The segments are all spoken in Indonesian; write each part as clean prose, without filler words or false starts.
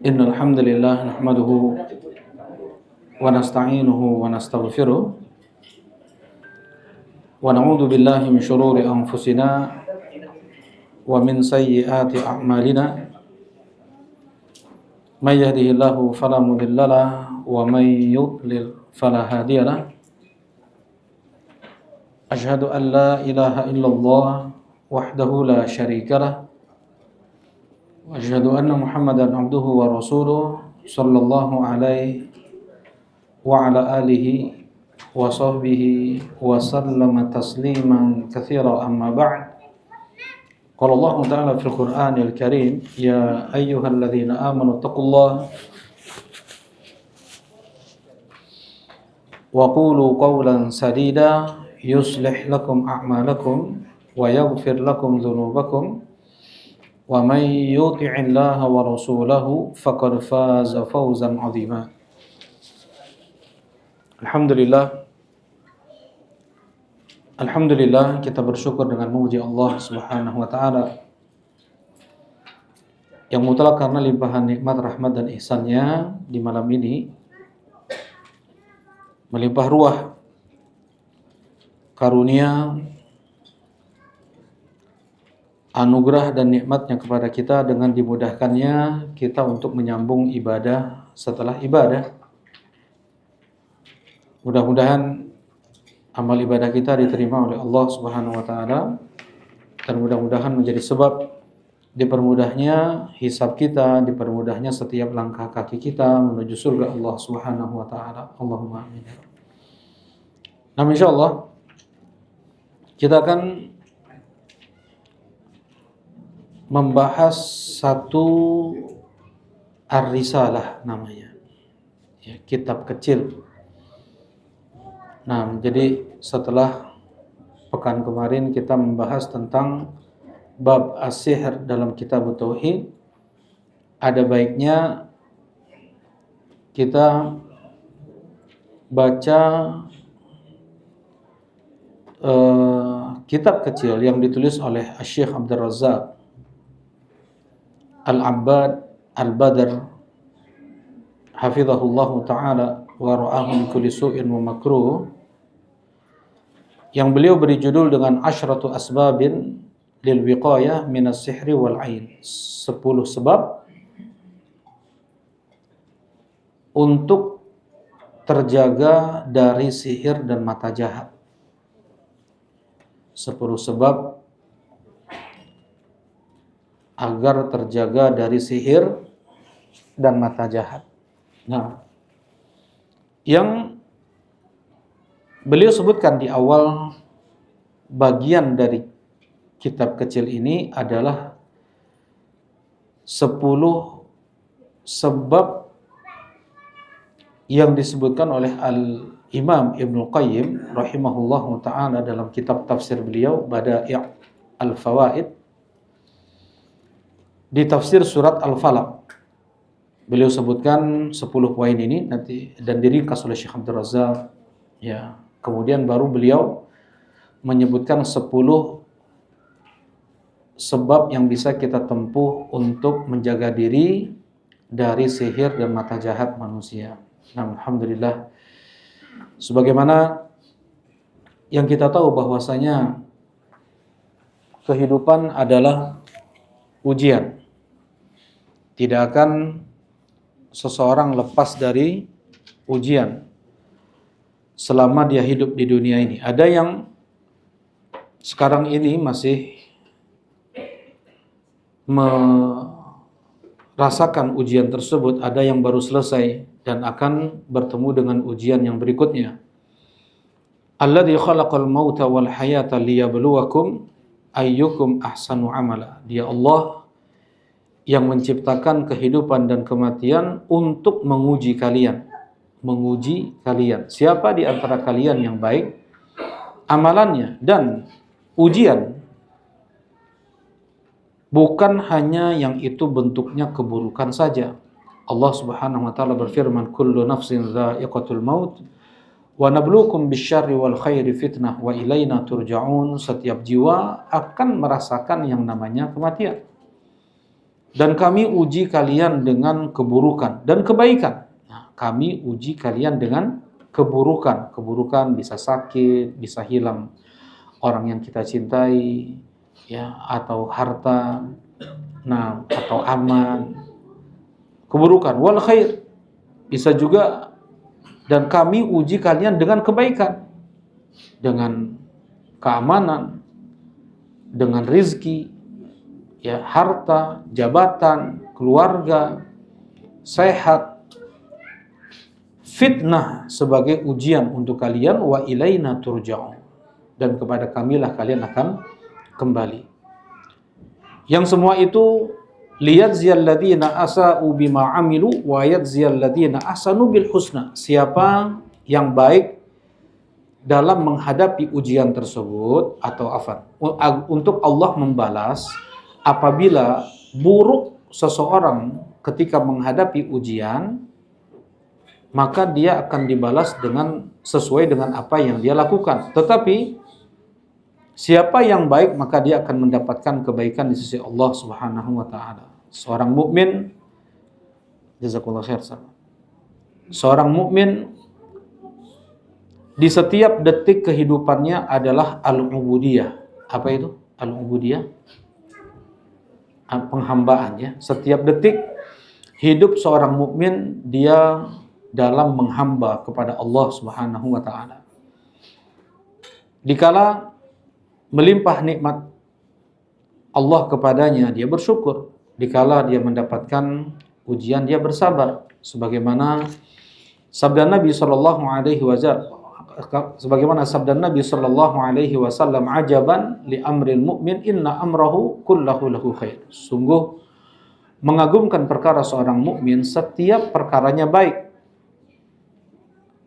Innal hamdalillah nahmaduhu wa nasta'inuhu wa nastaghfiruh wa na'udzu billahi min shururi anfusina wa min sayyiati a'malina may yahdihillahu fala mudhillalah wa may yudlil fala hadiyalah asyhadu an la ilaha illallah wahdahu la syarikalah wa asyhadu anna Muhammadan abduhu wa rasuluh sallallahu alaihi wa ala alihi wa sahbihi wa sallama tasliman katsira amma ba'd. Qala Allah Ta'ala fil Qur'anil Karim, ya ayyuhalladzina amanu taqullaha wa qulu qawlan sadida yuslih lakum a'malakum wa yaghfir lakum dhunubakum wa may yuti'illaha wa rasulahu faqad faza fawzan 'azima. Alhamdulillah kita bersyukur dengan memuji Allah Subhanahu wa taala yang mutlak karena limpahan nikmat, rahmat dan ihsan-Nya di malam ini melimpah ruah karunia, anugerah dan nikmatnya kepada kita dengan dimudahkannya kita untuk menyambung ibadah setelah ibadah. Mudah-mudahan amal ibadah kita diterima oleh Allah Subhanahu wa taala dan mudah-mudahan menjadi sebab dipermudahnya hisab kita, dipermudahnya setiap langkah kaki kita menuju surga Allah Subhanahu wa taala. Allahumma amin. Nah, insyaallah kita akan membahas satu ar-risalah namanya. Ya, kitab kecil. Nah, jadi setelah pekan kemarin kita membahas tentang bab as-sihr dalam kitab tauhid, ada baiknya kita baca kitab kecil yang ditulis oleh Syekh Abdul Razzaq Al-Abbad Al-Badr hafizahullahu ta'ala wa ra'ahu min kulli su'in wa makruh, yang beliau beri judul dengan Asyratu Asbabin lil Wiqayah minas Sihri wal Ain, 10 sebab untuk terjaga dari sihir dan mata jahat. 10 sebab agar terjaga dari sihir dan mata jahat. Nah, yang beliau sebutkan di awal bagian dari kitab kecil ini adalah 10 sebab yang disebutkan oleh Al-Imam Ibnu Qayyim rahimahullahu ta'ala dalam kitab tafsir beliau Bada'i' Al-Fawaid. Di tafsir surat Al-Falaq beliau sebutkan 10 poin ini nanti dan diringkas oleh Syekh Abdul Razzaq. Ya, kemudian baru beliau menyebutkan 10 sebab yang bisa kita tempuh untuk menjaga diri dari sihir dan mata jahat manusia. Nah, alhamdulillah, sebagaimana yang kita tahu bahwasanya kehidupan adalah ujian. Tidak akan seseorang lepas dari ujian selama dia hidup di dunia ini. Ada yang sekarang ini masih merasakan ujian tersebut, ada yang baru selesai dan akan bertemu dengan ujian yang berikutnya. Alladzi khalaqal mauta wal hayata liyabluwakum ayyukum ahsanu amala. Dia Allah yang menciptakan kehidupan dan kematian untuk menguji kalian. Menguji kalian. Siapa di antara kalian yang baik amalannya. Dan ujian bukan hanya yang itu bentuknya keburukan saja. Allah Subhanahu wa taala berfirman, kullu nafsin dha'iqatul maut wa nabluukum bisyarri wal khairi fitnah wa ilaina turja'un. Setiap jiwa akan merasakan yang namanya kematian. Dan kami uji kalian dengan keburukan dan kebaikan. Nah, kami uji kalian dengan keburukan. Keburukan bisa sakit, bisa hilang orang yang kita cintai, ya, atau harta, nah, atau aman. Keburukan, wal khair, bisa juga, dan kami uji kalian dengan kebaikan, dengan keamanan, dengan rizki, ya, harta, jabatan, keluarga, sehat. Fitnah sebagai ujian untuk kalian, wa ilaina turja'un, dan kepada kamilah kalian akan kembali. Yang semua itu liyadziyal ladzina asa'u bima 'amilu wa yadziyal ladzina ahsanu bil husna. Siapa yang baik dalam menghadapi ujian tersebut, atau untuk Allah membalas apabila buruk seseorang ketika menghadapi ujian, maka dia akan dibalas dengan sesuai dengan apa yang dia lakukan. Tetapi siapa yang baik, maka dia akan mendapatkan kebaikan di sisi Allah Subhanahu wa taala. Seorang mukmin, jazakallahu khair, seorang mukmin di setiap detik kehidupannya adalah al-ubudiyah. Apa itu? Al-ubudiyah? Penghambaan, ya. Setiap detik hidup seorang mukmin dia dalam menghamba kepada Allah Subhanahu wa taala. Dikala melimpah nikmat Allah kepadanya, dia bersyukur. Dikala dia mendapatkan ujian, dia bersabar. Sebagaimana sabda Nabi sallallahu alaihi wasallam, ajaban li amril mu'min inna amrahu kullahu lahu khair. Sungguh mengagumkan perkara seorang mukmin, setiap perkaranya baik.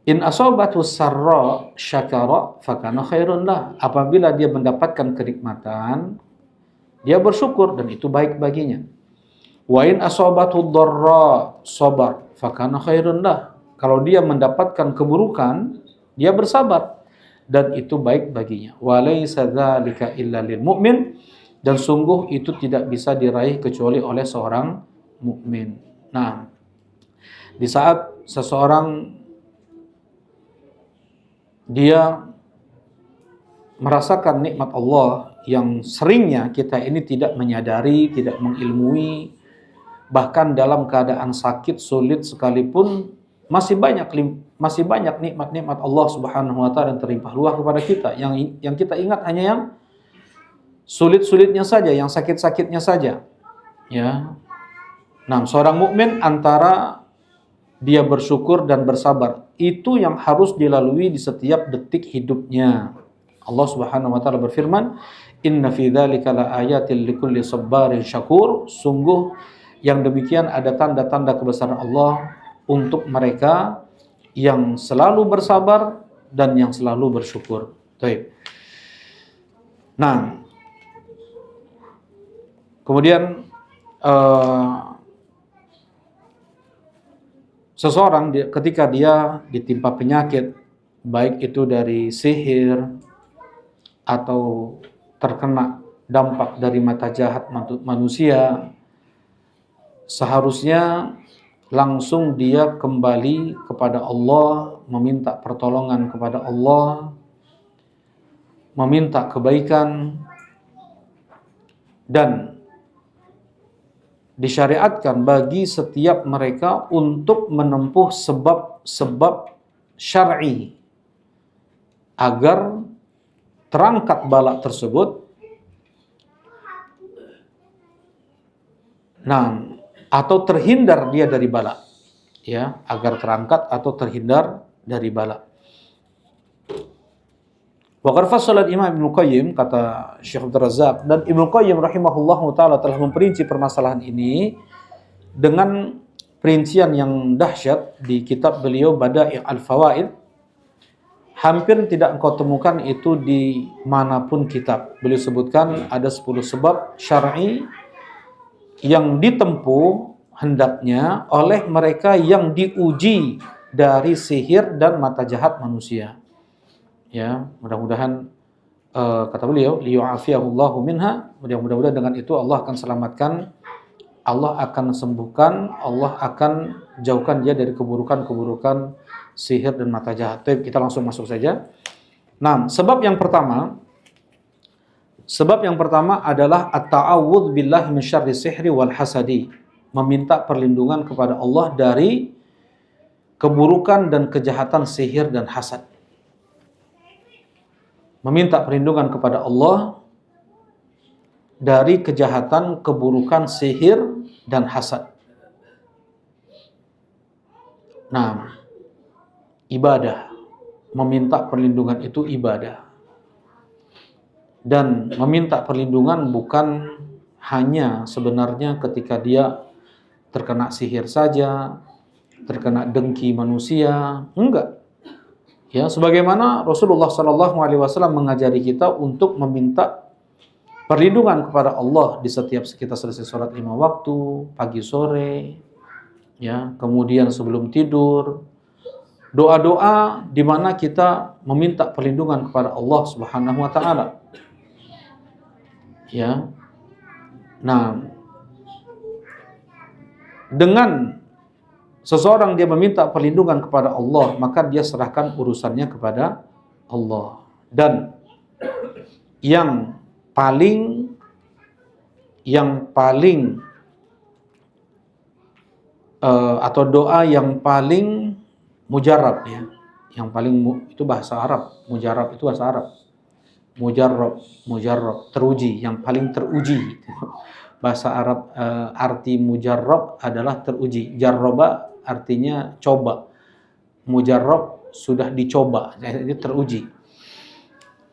In asobatu sarra syakara fakana khairun lah. Apabila dia mendapatkan kenikmatan, dia bersyukur dan itu baik baginya. Wa in asobatu dharra sabar fakana khairun lah. Kalau dia mendapatkan keburukan, dia bersabar dan itu baik baginya. Wa laisa dzalika illa lil mu'min, dan sungguh itu tidak bisa diraih kecuali oleh seorang mukmin. Nah, di saat seseorang dia merasakan nikmat Allah yang seringnya kita ini tidak menyadari, tidak mengilmui, bahkan dalam keadaan sakit, sulit sekalipun, masih banyak nikmat-nikmat Allah Subhanahu wa taala yang terlimpah ruah kepada kita. Yang kita ingat hanya yang sulit-sulitnya saja, yang sakit-sakitnya saja. Ya. Nah, seorang mukmin antara dia bersyukur dan bersabar, itu yang harus dilalui di setiap detik hidupnya. Allah Subhanahu wa taala berfirman, "Inna fi dzalika laayatil likulli sabarin syakur." Sungguh yang demikian ada tanda-tanda kebesaran Allah untuk mereka yang selalu bersabar dan yang selalu bersyukur. Baik. Nah, kemudian seseorang ketika dia ditimpa penyakit, baik itu dari sihir atau terkena dampak dari mata jahat manusia, seharusnya langsung dia kembali kepada Allah, meminta pertolongan kepada Allah, meminta kebaikan, dan disyariatkan bagi setiap mereka untuk menempuh sebab-sebab syar'i agar terangkat bala tersebut. Nah, atau terhindar dia dari bala, ya, agar terangkat atau terhindar dari bala. Wa qad fassala Imam Ibnu Qayyim, kata Syekh Abdul Razzaq, dan Ibnu Qayyim rahimahullahu taala telah memperinci permasalahan ini dengan perincian yang dahsyat di kitab beliau Bada'i' al-Fawaid. Hampir tidak engkau temukan itu di manapun kitab. Beliau sebutkan ada 10 sebab syar'i yang ditempuh hendaknya oleh mereka yang diuji dari sihir dan mata jahat manusia. Ya, mudah-mudahan kata beliau, liyu'afiyahullahu minha, mudah-mudahan dengan itu Allah akan selamatkan Allah akan sembuhkan, Allah akan jauhkan dia dari keburukan-keburukan sihir dan mata jahat. Baik, kita langsung masuk saja. Nah, sebab yang pertama adalah at-ta'awudz billahi min syarri sihri wal hasadi. Meminta perlindungan kepada Allah dari keburukan dan kejahatan sihir dan hasad. Meminta perlindungan kepada Allah dari kejahatan, keburukan, sihir, dan hasad. Nah, ibadah. Meminta perlindungan itu ibadah. Dan meminta perlindungan bukan hanya sebenarnya ketika dia terkena sihir saja, terkena dengki manusia. Enggak. Ya, sebagaimana Rasulullah SAW mengajari kita untuk meminta perlindungan kepada Allah di setiap kita selesai sholat 5 waktu, pagi sore, ya, kemudian sebelum tidur. Doa-doa di mana kita meminta perlindungan kepada Allah Subhanahu wa taala. Ya. Nah, dengan seseorang dia meminta perlindungan kepada Allah, maka dia serahkan urusannya kepada Allah. Dan yang paling atau doa yang paling mujarab, ya, yang paling itu bahasa Arab, mujarab itu bahasa Arab, mujarab teruji, yang paling teruji. Bahasa Arab arti mujarab adalah teruji. Jarroba artinya coba, mujarab sudah dicoba, itu teruji.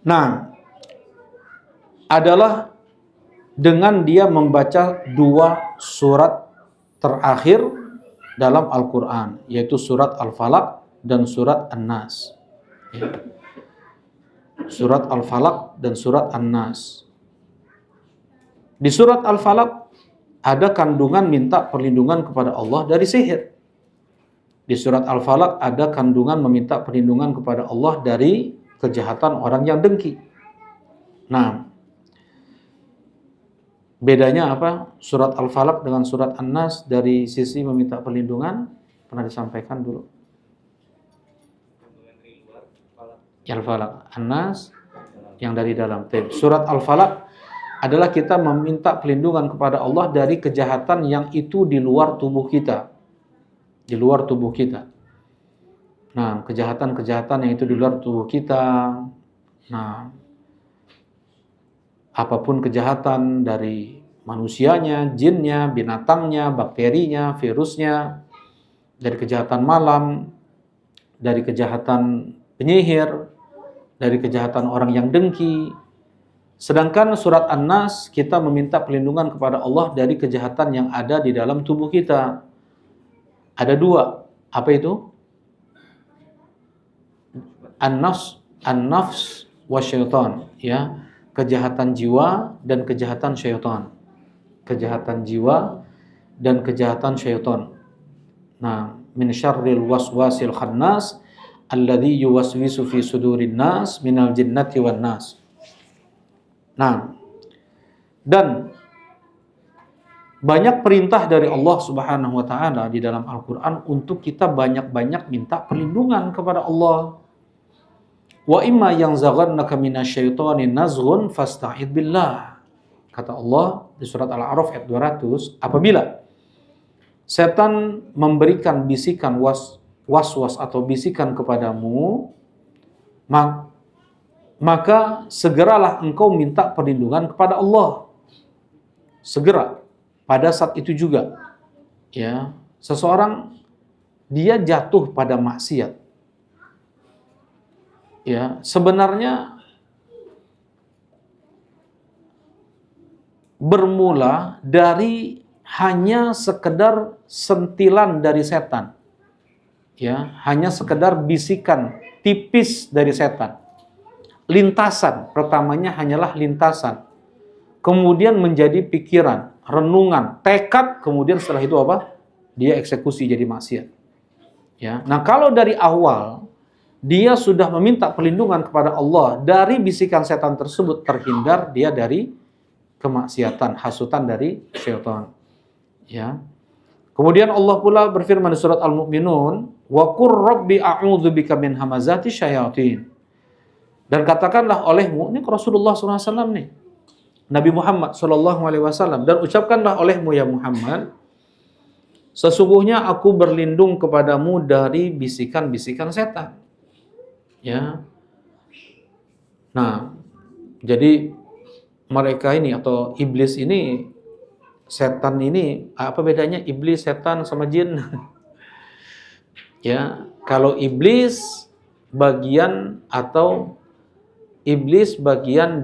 Nah, adalah dengan dia membaca 2 surat terakhir dalam Al-Quran, yaitu surat Al-Falaq dan surat An-Nas. Ya. Surat Al-Falaq dan surat An-Nas. Di surat Al-Falaq ada kandungan minta perlindungan kepada Allah dari sihir. Di surat Al-Falaq ada kandungan meminta perlindungan kepada Allah dari kejahatan orang yang dengki. Nah, bedanya apa? Surat Al-Falaq dengan surat An-Nas dari sisi meminta perlindungan pernah disampaikan dulu. Al-Falaq, An-Nas yang dari dalam. Surat Al-Falaq adalah kita meminta perlindungan kepada Allah dari kejahatan yang itu di luar tubuh kita. Di luar tubuh kita. Nah, kejahatan-kejahatan yang itu di luar tubuh kita. Nah, apapun kejahatan dari manusianya, jinnya, binatangnya, bakterinya, virusnya, dari kejahatan malam, dari kejahatan penyihir, dari kejahatan orang yang dengki. Sedangkan surat An-Nas kita meminta perlindungan kepada Allah dari kejahatan yang ada di dalam tubuh kita. Ada 2. Apa itu? An-nafs wa syaitan, ya. Kejahatan jiwa dan kejahatan syaitan. Kejahatan jiwa dan kejahatan syaitan. Nah, min syarril waswasil khannas alladzi yuwaswisu fi sudurin nas minal jinnati wan nas. Nah, dan banyak perintah dari Allah Subhanahu wa taala di dalam Al-Qur'an untuk kita banyak-banyak minta perlindungan kepada Allah. Wa imma yanzaghannaka minasyaitani nazghun fasta'id billah. Kata Allah di surat Al-A'raf ayat 200, apabila setan memberikan bisikan waswas atau bisikan kepadamu, maka segeralah engkau minta perlindungan kepada Allah. Segera. Pada saat itu juga, ya, seseorang dia jatuh pada maksiat. Ya, sebenarnya bermula dari hanya sekedar sentilan dari setan. Ya, hanya sekedar bisikan tipis dari setan. Lintasan, pertamanya hanyalah lintasan. Kemudian menjadi pikiran, renungan, tekad, kemudian setelah itu apa? Dia eksekusi jadi maksiat. Ya. Nah, kalau dari awal dia sudah meminta perlindungan kepada Allah dari bisikan setan tersebut, terhindar dia dari kemaksiatan, hasutan dari syaitan. Ya. Kemudian Allah pula berfirman di surat Al-Mu'minun, wa qur rabbi a'udzubika min hamazati syayatin. Dan katakanlah olehmu, ini Rasulullah SAW nih, Nabi Muhammad SAW, dan ucapkanlah olehmu ya Muhammad, sesungguhnya aku berlindung kepadamu dari bisikan-bisikan setan. Ya. Nah, jadi mereka ini atau iblis ini, setan ini, apa bedanya iblis, setan sama jin? Ya, kalau iblis bagian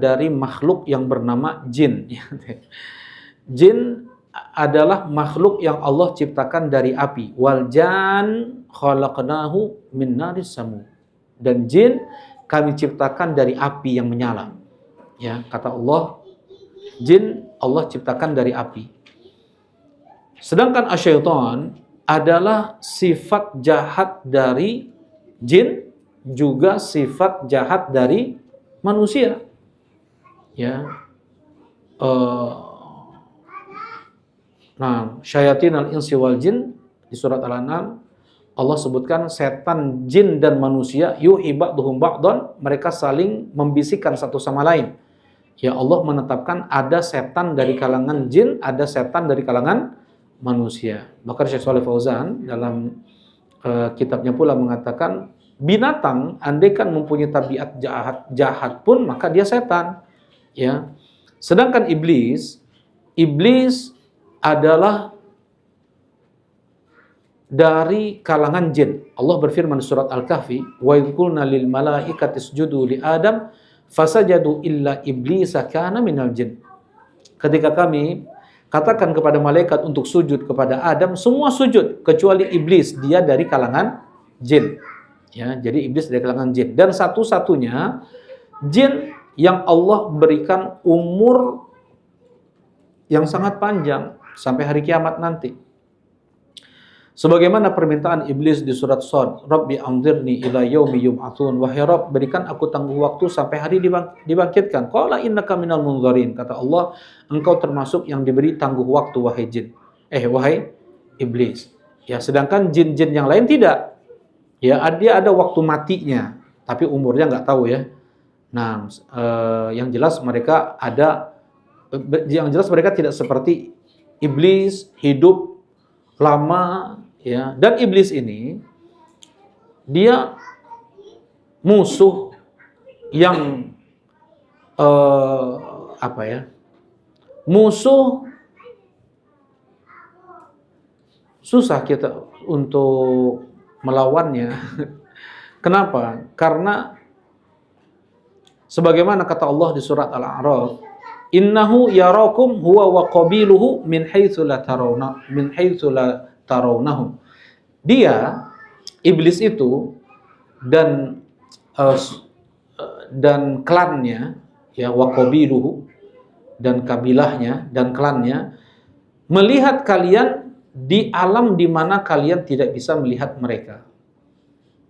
dari makhluk yang bernama jin. Jin adalah makhluk yang Allah ciptakan dari api. Wal jan khalaqnahu min naris samu. Dan jin kami ciptakan dari api yang menyala. Ya, kata Allah, jin Allah ciptakan dari api. Sedangkan asyaitan adalah sifat jahat dari jin, juga sifat jahat dari manusia. Ya. Nah, syayatinal insi wal jin di surat Al-An'am Allah sebutkan setan, jin dan manusia yuhi ba'duhum ba'dan, mereka saling membisikkan satu sama lain. Ya, Allah menetapkan ada setan dari kalangan jin, ada setan dari kalangan manusia. Bahkan Syekh Shalih Fauzan dalam kitabnya pula mengatakan, binatang andaikan mempunyai tabiat jahat pun maka dia setan. Ya. Sedangkan iblis adalah dari kalangan jin. Allah berfirman di surat Al-Kahfi, wa yaqulna lil malaikati isjudu li Adam fasajadu illa iblisa kana minal jin. Ketika kami katakan kepada malaikat untuk sujud kepada Adam, semua sujud kecuali iblis, dia dari kalangan jin. Ya, jadi iblis dari kalangan jin. Dan satu-satunya jin yang Allah berikan umur yang sangat panjang sampai hari kiamat nanti. Sebagaimana permintaan iblis di surat Shad, Rabbi anzirni ila yaumi yub'atsun, wahai Rabb, berikan aku tangguh waktu sampai hari dibangkitkan. Qala innaka minal munzarin, kata Allah, engkau termasuk yang diberi tangguh waktu wahai jin. Wahai iblis. Ya, sedangkan jin-jin yang lain tidak. Ya, dia ada waktu matinya, tapi umurnya nggak tahu ya. Nah, yang jelas mereka tidak seperti iblis, hidup lama. Ya, dan iblis ini dia musuh yang musuh susah kita untuk melawannya. Kenapa? Karena sebagaimana kata Allah di surat Al-A'raf, innahu yarakum huwa wa qabiluhu min haitsu la tarawnahum. Dia, iblis itu dan klannya, ya, wa qabiluhu, dan kabilahnya dan klannya melihat kalian di alam di mana kalian tidak bisa melihat mereka.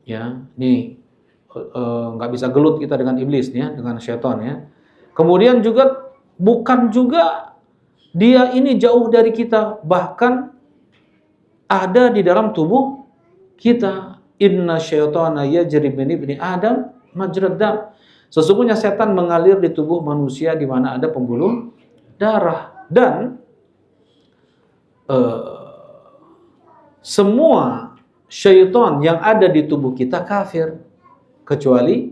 Ya, nih nggak bisa gelut kita dengan iblis ya, dengan syaitan ya. Kemudian juga bukan juga dia ini jauh dari kita, bahkan ada di dalam tubuh kita. Inna syaitana yajri min ibni Adam majrad dam. Sesungguhnya setan mengalir di tubuh manusia di mana ada pembuluh darah. Dan semua syaitan yang ada di tubuh kita kafir, kecuali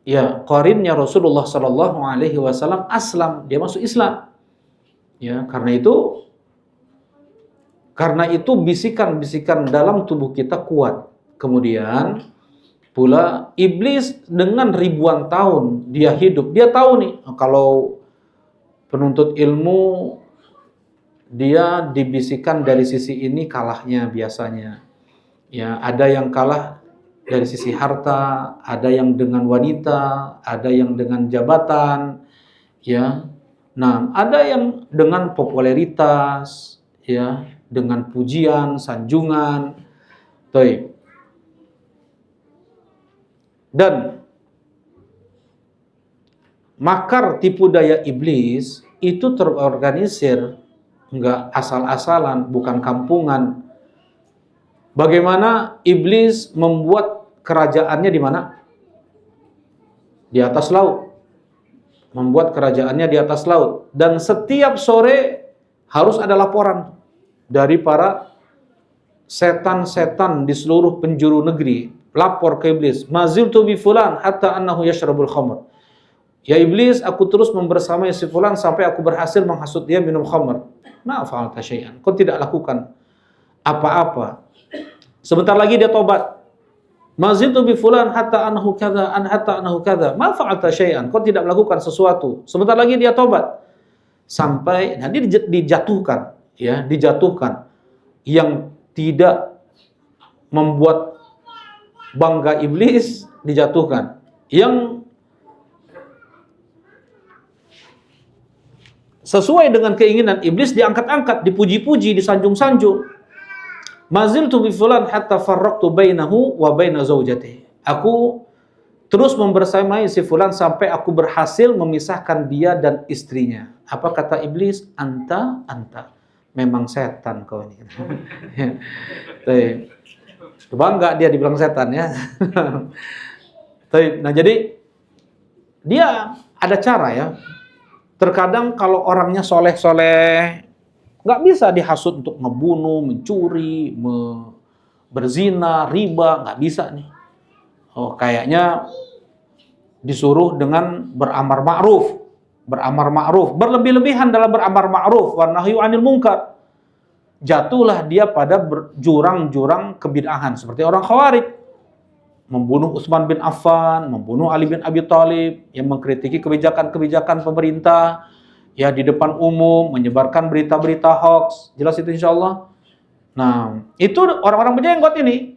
ya qarinnya Rasulullah sallallahu alaihi wasallam aslam, dia masuk Islam. Ya, karena itu bisikan-bisikan dalam tubuh kita kuat. Kemudian pula iblis dengan ribuan tahun dia hidup, dia tahu nih kalau penuntut ilmu dia dibisikkan dari sisi ini kalahnya biasanya. Ya, ada yang kalah dari sisi harta, ada yang dengan wanita, ada yang dengan jabatan, ya. Nah, ada yang dengan popularitas, ya, dengan pujian, sanjungan. Baik. Dan makar tipu daya iblis itu terorganisir enggak asal-asalan, bukan kampungan. Bagaimana iblis membuat kerajaannya di mana? Di atas laut. Membuat kerajaannya di atas laut. Dan setiap sore harus ada laporan dari para setan-setan di seluruh penjuru negeri. Lapor ke iblis, maziltu bi fulan hatta annahu yashrabul khamr. Ya iblis, aku terus membersamai si fulan sampai aku berhasil menghasut dia minum khamr. Ma fa'alta syai'an. Kau tidak lakukan apa-apa. Sebentar lagi dia tobat. Maziltu bi fulan hatta annahu kadza an hatta annahu kadza. Ma fa'alta syai'an. Kau tidak melakukan sesuatu. Sebentar lagi dia tobat. Sampai nanti dijatuhkan, ya, dijatuhkan. Yang tidak membuat bangga iblis dijatuhkan. Yang sesuai dengan keinginan iblis diangkat-angkat, dipuji-puji, disanjung-sanjung. Maziltu bi fulan hatta farraqtu bainahu wa baina zaujatihi. Aku terus membersamai si fulan sampai aku berhasil memisahkan dia dan istrinya. Apa kata iblis? Anta. Memang setan kau ini. Bangga dia dibilang setan, ya. Nah, jadi dia ada cara, ya. Terkadang kalau orangnya soleh-soleh, nggak bisa dihasut untuk ngebunuh, mencuri, berzina, riba, nggak bisa nih. Oh, kayaknya disuruh dengan beramar ma'ruf, berlebih-lebihan dalam beramar ma'ruf, wa nahyu 'anil munkar. Jatuhlah dia pada jurang-jurang kebid'ahan seperti orang Khawarij. Membunuh Utsman bin Affan, membunuh Ali bin Abi Thalib, yang mengkritiki kebijakan-kebijakan pemerintah, ya, di depan umum, menyebarkan berita-berita hoax. Jelas itu insyaallah. Nah, itu orang-orang berjenggot ini.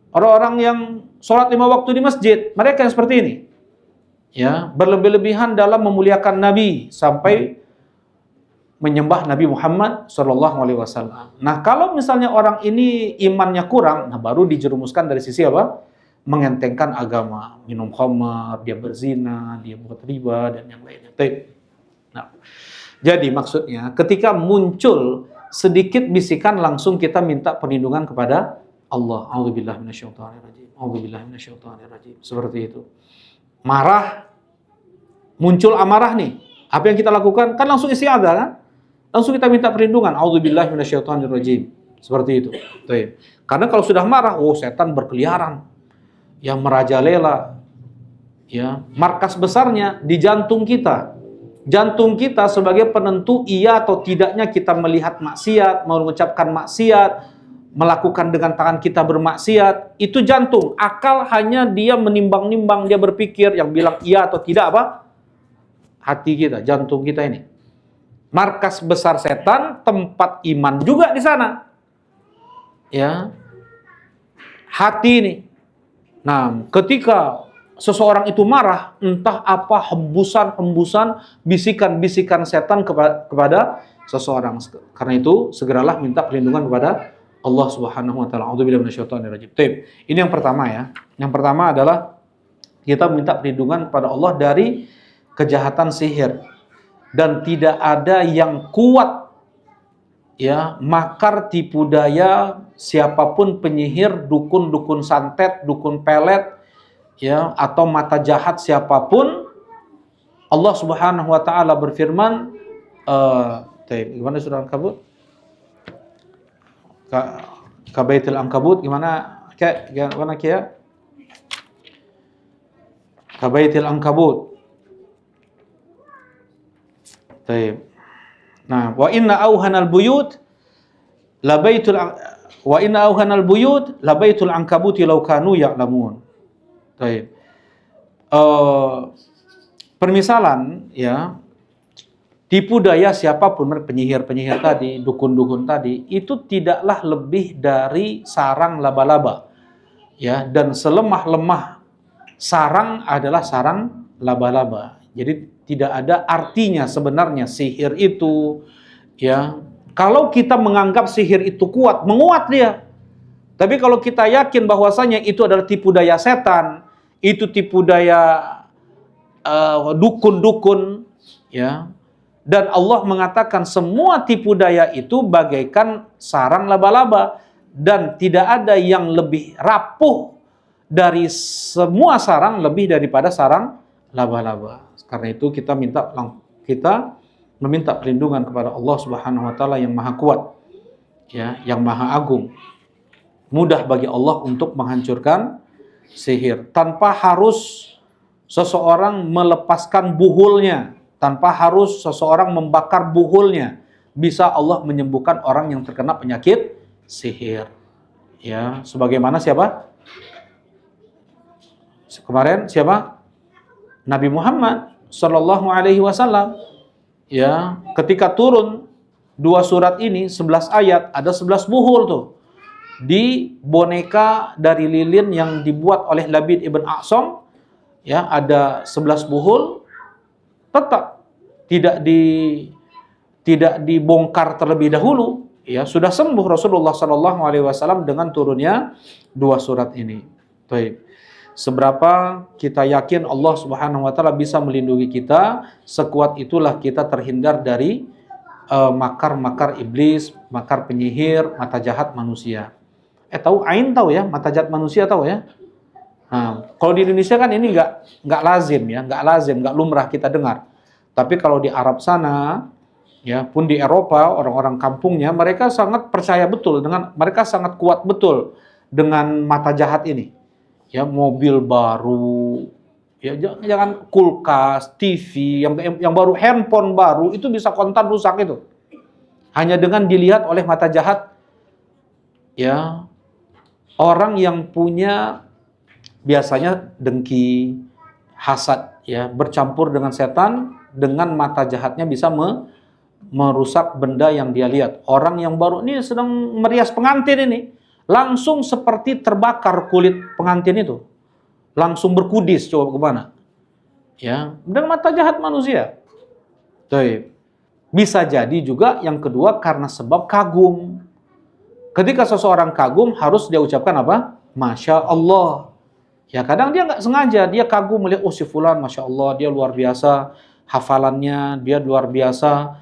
Orang-orang yang sholat 5 waktu di masjid, mereka yang seperti ini. Ya, berlebih-lebihan dalam memuliakan Nabi sampai menyembah Nabi Muhammad SAW. Nah, kalau misalnya orang ini imannya kurang, nah baru dijerumuskan dari sisi apa? Mengentengkan agama, minum khamar, dia berzina, dia buat riba dan yang lainnya. Nah, jadi maksudnya ketika muncul sedikit bisikan langsung kita minta perlindungan kepada Allah. A'udzubillahi minasyaitonirrajim. A'udzubillahi minasyaitonirrajim. Seperti itu. Marah, muncul amarah nih. Apa yang kita lakukan? Kan langsung isti'adzah, kan? Langsung kita minta perlindungan. A'udzubillahi minasyaitonirrajim. Seperti itu. Karena kalau sudah marah, setan berkeliaran, yang merajalela. Ya, markas besarnya di jantung kita. Jantung kita sebagai penentu iya atau tidaknya kita melihat maksiat, mengucapkan maksiat, melakukan dengan tangan kita bermaksiat, itu jantung. Akal hanya dia menimbang-nimbang, dia berpikir, yang bilang iya atau tidak apa? Hati kita, jantung kita ini. Markas besar setan, tempat iman juga di sana. Ya. Hati ini. Nah, ketika seseorang itu marah, entah apa hembusan-hembusan, bisikan-bisikan setan kepada seseorang. Karena itu, segeralah minta perlindungan kepada Allah Subhanahu wa taala. A'udzubillahi minasyaitonirrajim. Ini yang pertama, ya. Yang pertama adalah kita minta perlindungan kepada Allah dari kejahatan sihir. Dan tidak ada yang kuat, ya, makar, tipu daya siapapun penyihir, dukun-dukun santet, dukun pelet, ya, atau mata jahat siapapun. Allah Subhanahu wa taala berfirman, gimana surah Al-Ankabut? Kabaitul Ankabut gimana? Gimana kia? Kabaitul Ankabut. Nah, wa inna auhanal buyut labaitul ankabuti law kanu ya'lamun. Permisalan, ya, tipu daya siapapun, penyihir-penyihir tadi, dukun-dukun tadi, itu tidaklah lebih dari sarang laba-laba. Ya, dan selemah-lemah sarang adalah sarang laba-laba. Jadi tidak ada artinya sebenarnya sihir itu, ya. Kalau kita menganggap sihir itu kuat, menguat dia. Tapi kalau kita yakin bahwasanya itu adalah tipu daya setan, itu tipu daya dukun-dukun, ya, Dan Allah mengatakan semua tipu daya itu bagaikan sarang laba-laba. Dan tidak ada yang lebih rapuh dari semua sarang lebih daripada sarang laba-laba. Karena itu kita meminta perlindungan kepada Allah Subhanahu wa taala yang Maha Kuat, ya, yang Maha Agung. Mudah bagi Allah untuk menghancurkan sihir tanpa harus seseorang melepaskan buhulnya, tanpa harus seseorang membakar buhulnya. Bisa Allah menyembuhkan orang yang terkena penyakit sihir. Ya, sebagaimana siapa? Kemarin siapa? Nabi Muhammad sallallahu alaihi wasallam. Ya, ketika turun 2 surat ini 11 ayat, ada 11 buhul tuh. Di boneka dari lilin yang dibuat oleh Labid ibn A'sam, ya, ada 11 buhul, tetap tidak dibongkar terlebih dahulu, ya, sudah sembuh Rasulullah sallallahu alaihi wasallam dengan turunnya 2 surat ini. Baik. Seberapa kita yakin Allah Subhanahu wa taala bisa melindungi kita, sekuat itulah kita terhindar dari makar-makar iblis, makar penyihir, mata jahat manusia. Tahu ya, mata jahat manusia tahu ya? Nah, kalau di Indonesia kan ini nggak lazim ya, nggak lumrah kita dengar. Tapi kalau di Arab sana, ya, pun di Eropa, orang-orang kampungnya mereka sangat percaya betul mereka sangat kuat betul dengan mata jahat ini. Ya, mobil baru, ya, jangan kulkas, TV yang baru, handphone baru itu bisa kontan rusak itu. Hanya dengan dilihat oleh mata jahat, ya, orang yang punya biasanya dengki, hasad, ya, bercampur dengan setan, dengan mata jahatnya bisa merusak benda yang dia lihat. Orang yang baru ini sedang merias pengantin ini, langsung seperti terbakar kulit pengantin itu. Langsung berkudis, coba kemana? Ya, dengan mata jahat manusia. Baik. Bisa jadi juga yang kedua karena sebab kagum. Ketika seseorang kagum harus dia ucapkan apa? Masya Allah. Ya, kadang dia nggak sengaja, dia kagum melihat, oh si fulan, Masya Allah, dia luar biasa hafalannya, dia luar biasa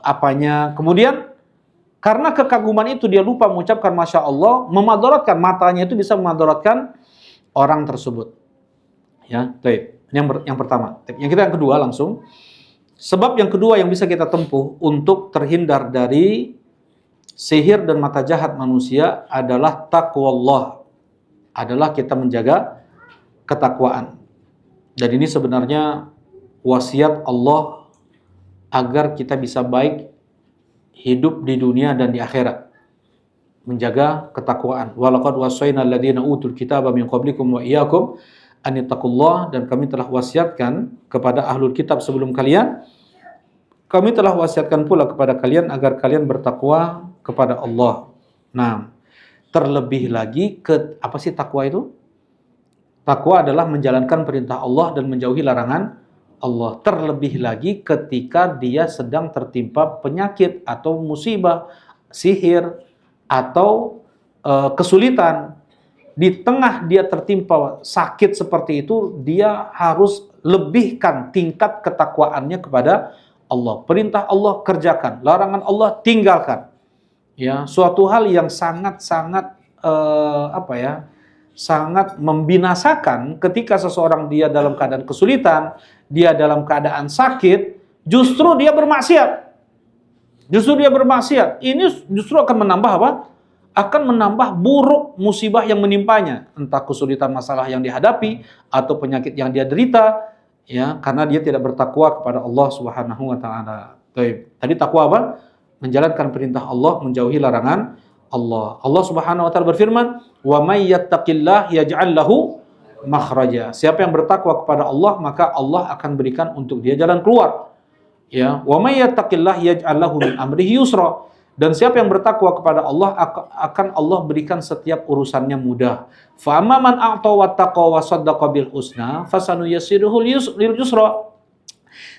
apanya. Kemudian karena kekaguman itu dia lupa mengucapkan Masya Allah, memadaratkan, matanya itu bisa memadaratkan orang tersebut. Ya, baik. Yang pertama. Yang kedua langsung. Sebab yang kedua yang bisa kita tempuh untuk terhindar dari sihir dan mata jahat manusia adalah taqwallah. Adalah kita menjaga ketakwaan. Dan ini sebenarnya wasiat Allah agar kita bisa baik hidup di dunia dan di akhirat. Menjaga ketakwaan. Walaqad wasaina alladziina utul kitaba min qablikum wa iyyakum an ittaqullah, dan kami telah wasiatkan kepada ahlul kitab sebelum kalian. Kami telah wasiatkan pula kepada kalian agar kalian bertakwa kepada Allah. Nah, terlebih lagi apa sih takwa itu? Takwa adalah menjalankan perintah Allah dan menjauhi larangan Allah. Terlebih lagi ketika dia sedang tertimpa penyakit atau musibah, sihir, atau kesulitan. Di tengah dia tertimpa sakit seperti itu, dia harus lebihkan tingkat ketakwaannya kepada Allah. Perintah Allah kerjakan, larangan Allah tinggalkan. Ya, suatu hal yang sangat-sangat sangat membinasakan ketika seseorang dia dalam keadaan kesulitan, dia dalam keadaan sakit, justru dia bermaksiat. Ini justru akan menambah apa? Akan menambah buruk musibah yang menimpanya, entah kesulitan masalah yang dihadapi atau penyakit yang dia derita, ya, karena dia tidak bertakwa kepada Allah Subhanahu wa taala. Tadi takwa apa? Menjalankan perintah Allah, menjauhi larangan Allah. Allah Subhanahu wa taala berfirman, "Wa may yattaqillah yaj'al lahu makhraja." Siapa yang bertakwa kepada Allah, maka Allah akan berikan untuk dia jalan keluar. Ya, "Wa may yattaqillah yaj'al lahu min amrihi yusra." Dan siapa yang bertakwa kepada Allah akan Allah berikan setiap urusannya mudah. Fa amma man a'ta wattaqa wa saddaqa bil husna fasanuyassiruhu lil yusra.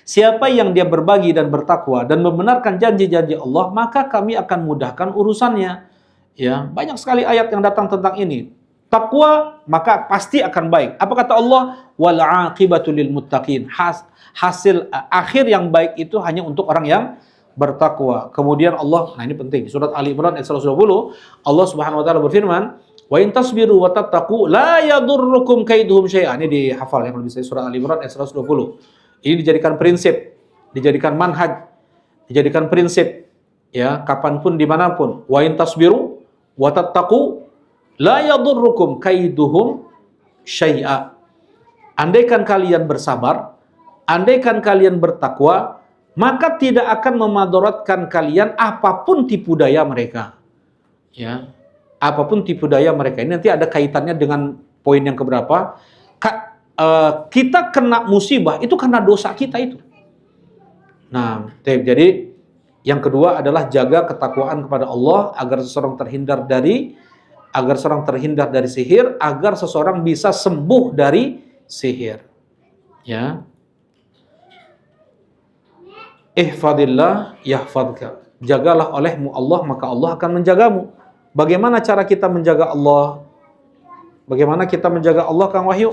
Siapa yang dia berbagi dan bertakwa dan membenarkan janji-janji Allah, maka kami akan mudahkan urusannya. Ya, banyak sekali ayat yang datang tentang ini. takwa, maka pasti akan baik. Apa kata Allah? Wal aqibatu lil muttaqin. Hasil akhir yang baik itu hanya untuk orang yang bertakwa. Kemudian Allah, nah ini penting. Surat Ali Imran ayat 120, Allah Subhanahu wa taala berfirman, "Wa in tasbiru wa tattaqu la yadurrukum kaiduhum syai'an." Ini dihafal ya kalau bisa, surah Ali Imran ayat 120. Ini dijadikan prinsip, dijadikan manhaj, dijadikan prinsip ya, kapanpun dimanapun. Wa in tasbiru wa tattaqu la yadurrukum kaiduhum syai'a. Andaikan kalian bersabar, andaikan kalian bertakwa, maka tidak akan memadaratkan kalian apapun tipu daya mereka. Ya, apapun tipu daya mereka. Ini nanti ada kaitannya dengan poin yang keberapa? Kita kena musibah itu karena dosa kita itu. Nah, jadi yang kedua adalah jaga ketakwaan kepada Allah agar seseorang terhindar dari sihir, agar seseorang bisa sembuh dari sihir. Ya. Ihfadillah yahfadka. Jagalah olehmu Allah, maka Allah akan menjagamu. Bagaimana cara kita menjaga Allah? Bagaimana kita menjaga Allah, Kang Wahyu?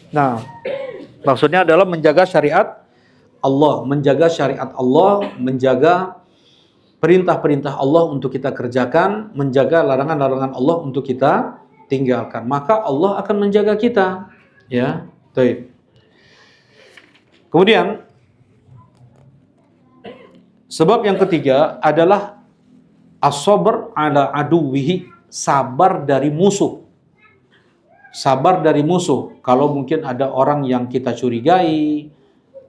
Nah, maksudnya adalah menjaga syariat Allah, menjaga syariat Allah, menjaga perintah-perintah Allah untuk kita kerjakan, menjaga larangan-larangan Allah untuk kita tinggalkan. Maka Allah akan menjaga kita. Ya, baik. Kemudian sebab yang ketiga adalah as-sabr ala aduwihi, sabar dari musuh. Sabar dari musuh. Kalau mungkin ada orang yang kita curigai,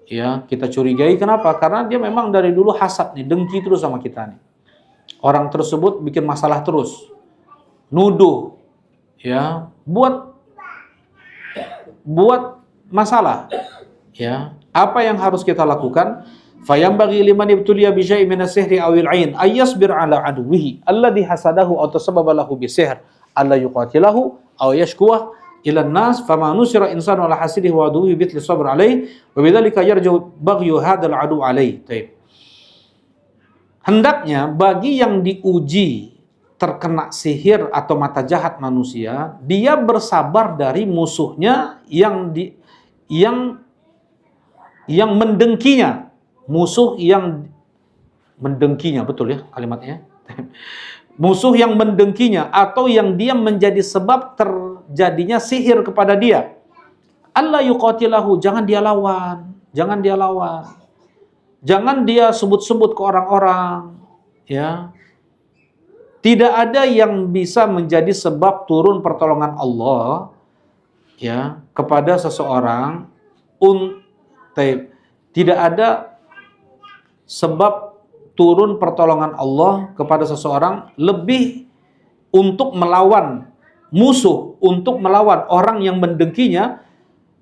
ya, kita curigai kenapa? Karena dia memang dari dulu hasad nih, dengki terus sama kita nih. Orang tersebut bikin masalah terus, nuduh, ya, buat masalah, ya. Apa yang harus kita lakukan? Fayambaghi liman ibtuliya bi syai'in min as-sihri aw al-'ain ay yasbir 'ala 'aduwwihi alladhi hasadahu aw tasabbaba lahu bi sihr alla yuqatilahu aw yashkuwa ila an-nas fama nusira insanu ala hasidihi wa 'aduwwihi bi sabr 'alaihi wa bidzalika yarju baghyu hadzal 'adu 'alaihi. Hendaknya bagi yang diuji terkena sihir atau mata jahat manusia, dia bersabar dari musuhnya yang mendengkinya. Musuh yang mendengkinya, betul ya kalimatnya? Musuh yang mendengkinya atau yang dia menjadi sebab terjadinya sihir kepada dia. Allah yuqatilahu, jangan dia lawan, jangan dia lawan. Jangan dia sebut-sebut ke orang-orang, ya. Tidak ada yang bisa menjadi sebab turun pertolongan Allah, ya, kepada seseorang. Tidak ada sebab turun pertolongan Allah kepada seseorang lebih untuk melawan musuh, untuk melawan orang yang mendengkinya,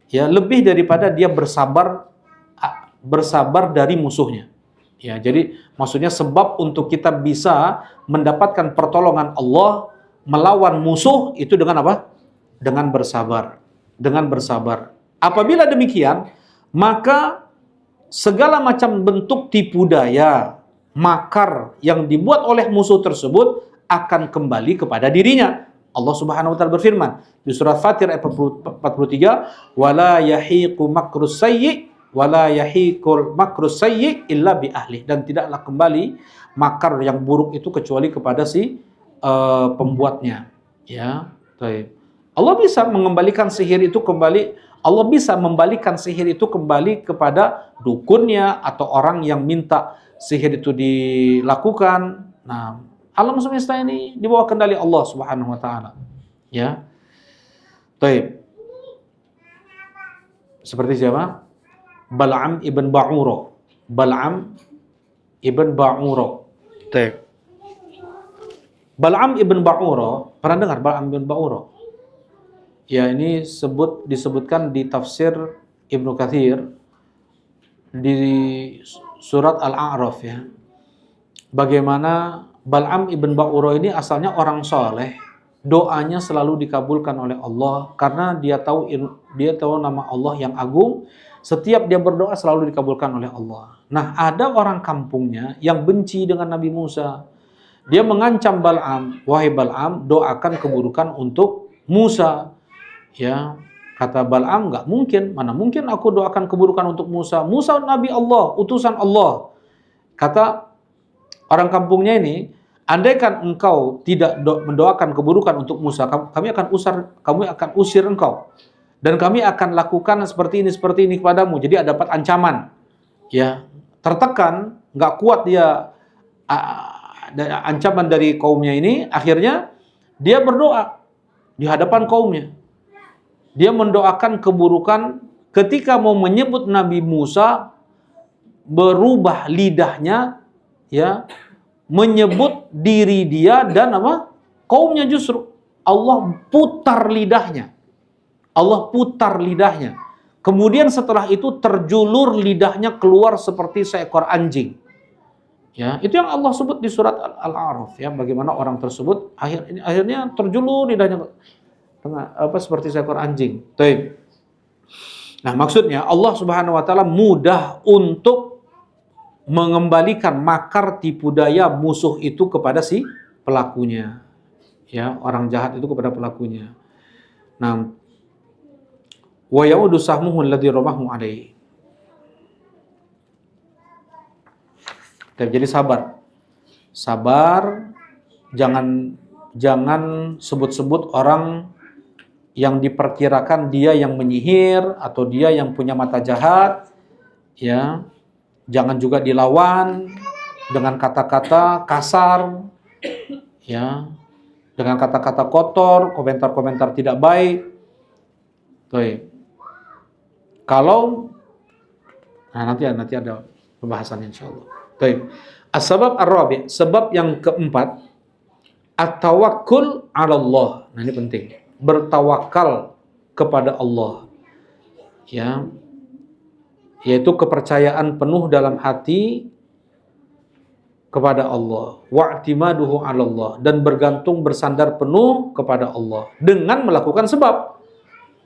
ya, lebih daripada dia bersabar dari musuhnya. Ya, jadi maksudnya sebab untuk kita bisa mendapatkan pertolongan Allah melawan musuh itu dengan apa? Dengan bersabar. Dengan bersabar. Apabila demikian, maka segala macam bentuk tipu daya, makar yang dibuat oleh musuh tersebut akan kembali kepada dirinya. Allah Subhanahu wa taala berfirman di surat Fatir ayat 43, "Wala yahiqu makrus sayyi wala yahiqul makrus sayyi illa bi ahli." Dan tidaklah kembali makar yang buruk itu kecuali kepada si pembuatnya. Ya, baik. Allah bisa mengembalikan sihir itu kembali. Allah bisa membalikan sihir itu kembali kepada dukunnya atau orang yang minta sihir itu dilakukan. Nah, alam semesta ini di bawah kendali Allah Subhanahu wa taala. Ya. Baik. Seperti siapa? Bal'am ibn Ba'ura. Bal'am ibn Ba'ura. Baik. Bal'am ibn Ba'ura, pernah dengar Bal'am ibn Ba'ura? Ya, ini disebutkan di tafsir Ibnu Katsir di surat Al-A'raf, ya. Bagaimana Bal'am ibn Ba'ura ini asalnya orang soleh, doanya selalu dikabulkan oleh Allah karena dia tahu nama Allah yang agung. Setiap dia berdoa selalu dikabulkan oleh Allah. Nah, ada orang kampungnya yang benci dengan Nabi Musa. Dia mengancam Bal'am, wahai Bal'am, doakan keburukan untuk Musa. Ya, kata Bal'am, nggak mungkin, mana mungkin aku doakan keburukan untuk Musa. Musa Nabi Allah, utusan Allah. Kata orang kampungnya ini, andaikan engkau tidak mendoakan keburukan untuk Musa, kami akan usir engkau. Dan kami akan lakukan seperti ini kepadamu. Jadi ada dapat ancaman. Ya, tertekan, nggak kuat dia ancaman dari kaumnya ini, akhirnya dia berdoa di hadapan kaumnya. Dia mendoakan keburukan ketika mau menyebut Nabi Musa, berubah lidahnya, ya, menyebut diri dia dan apa? Kaumnya justru. Allah putar lidahnya. Kemudian setelah itu terjulur lidahnya keluar seperti seekor anjing. Ya, itu yang Allah sebut di surat Al-A'raf, ya, bagaimana orang tersebut akhirnya terjulur lidahnya seperti seekor anjing. Baik. Nah, maksudnya Allah Subhanahu wa taala mudah untuk mengembalikan makar tipu daya musuh itu kepada si pelakunya. Ya, orang jahat itu kepada pelakunya. Nah, wa yaudu sahmuhu alladhi ramahu alaihi. Jadi sabar, jangan sebut-sebut orang yang diperkirakan dia yang menyihir atau dia yang punya mata jahat, ya. Jangan juga dilawan dengan kata-kata kasar, ya, dengan kata-kata kotor, komentar-komentar tidak baik. Tuh. Kalau nanti ada pembahasannya insyaallah. Baik. As-sabab ar-rabi', sebab yang keempat, at-tawakkul 'ala Allah. Nah, ini penting. Bertawakal kepada Allah. Ya. Yaitu kepercayaan penuh dalam hati kepada Allah. Wa'timaduhu 'ala Allah, dan bergantung bersandar penuh kepada Allah dengan melakukan sebab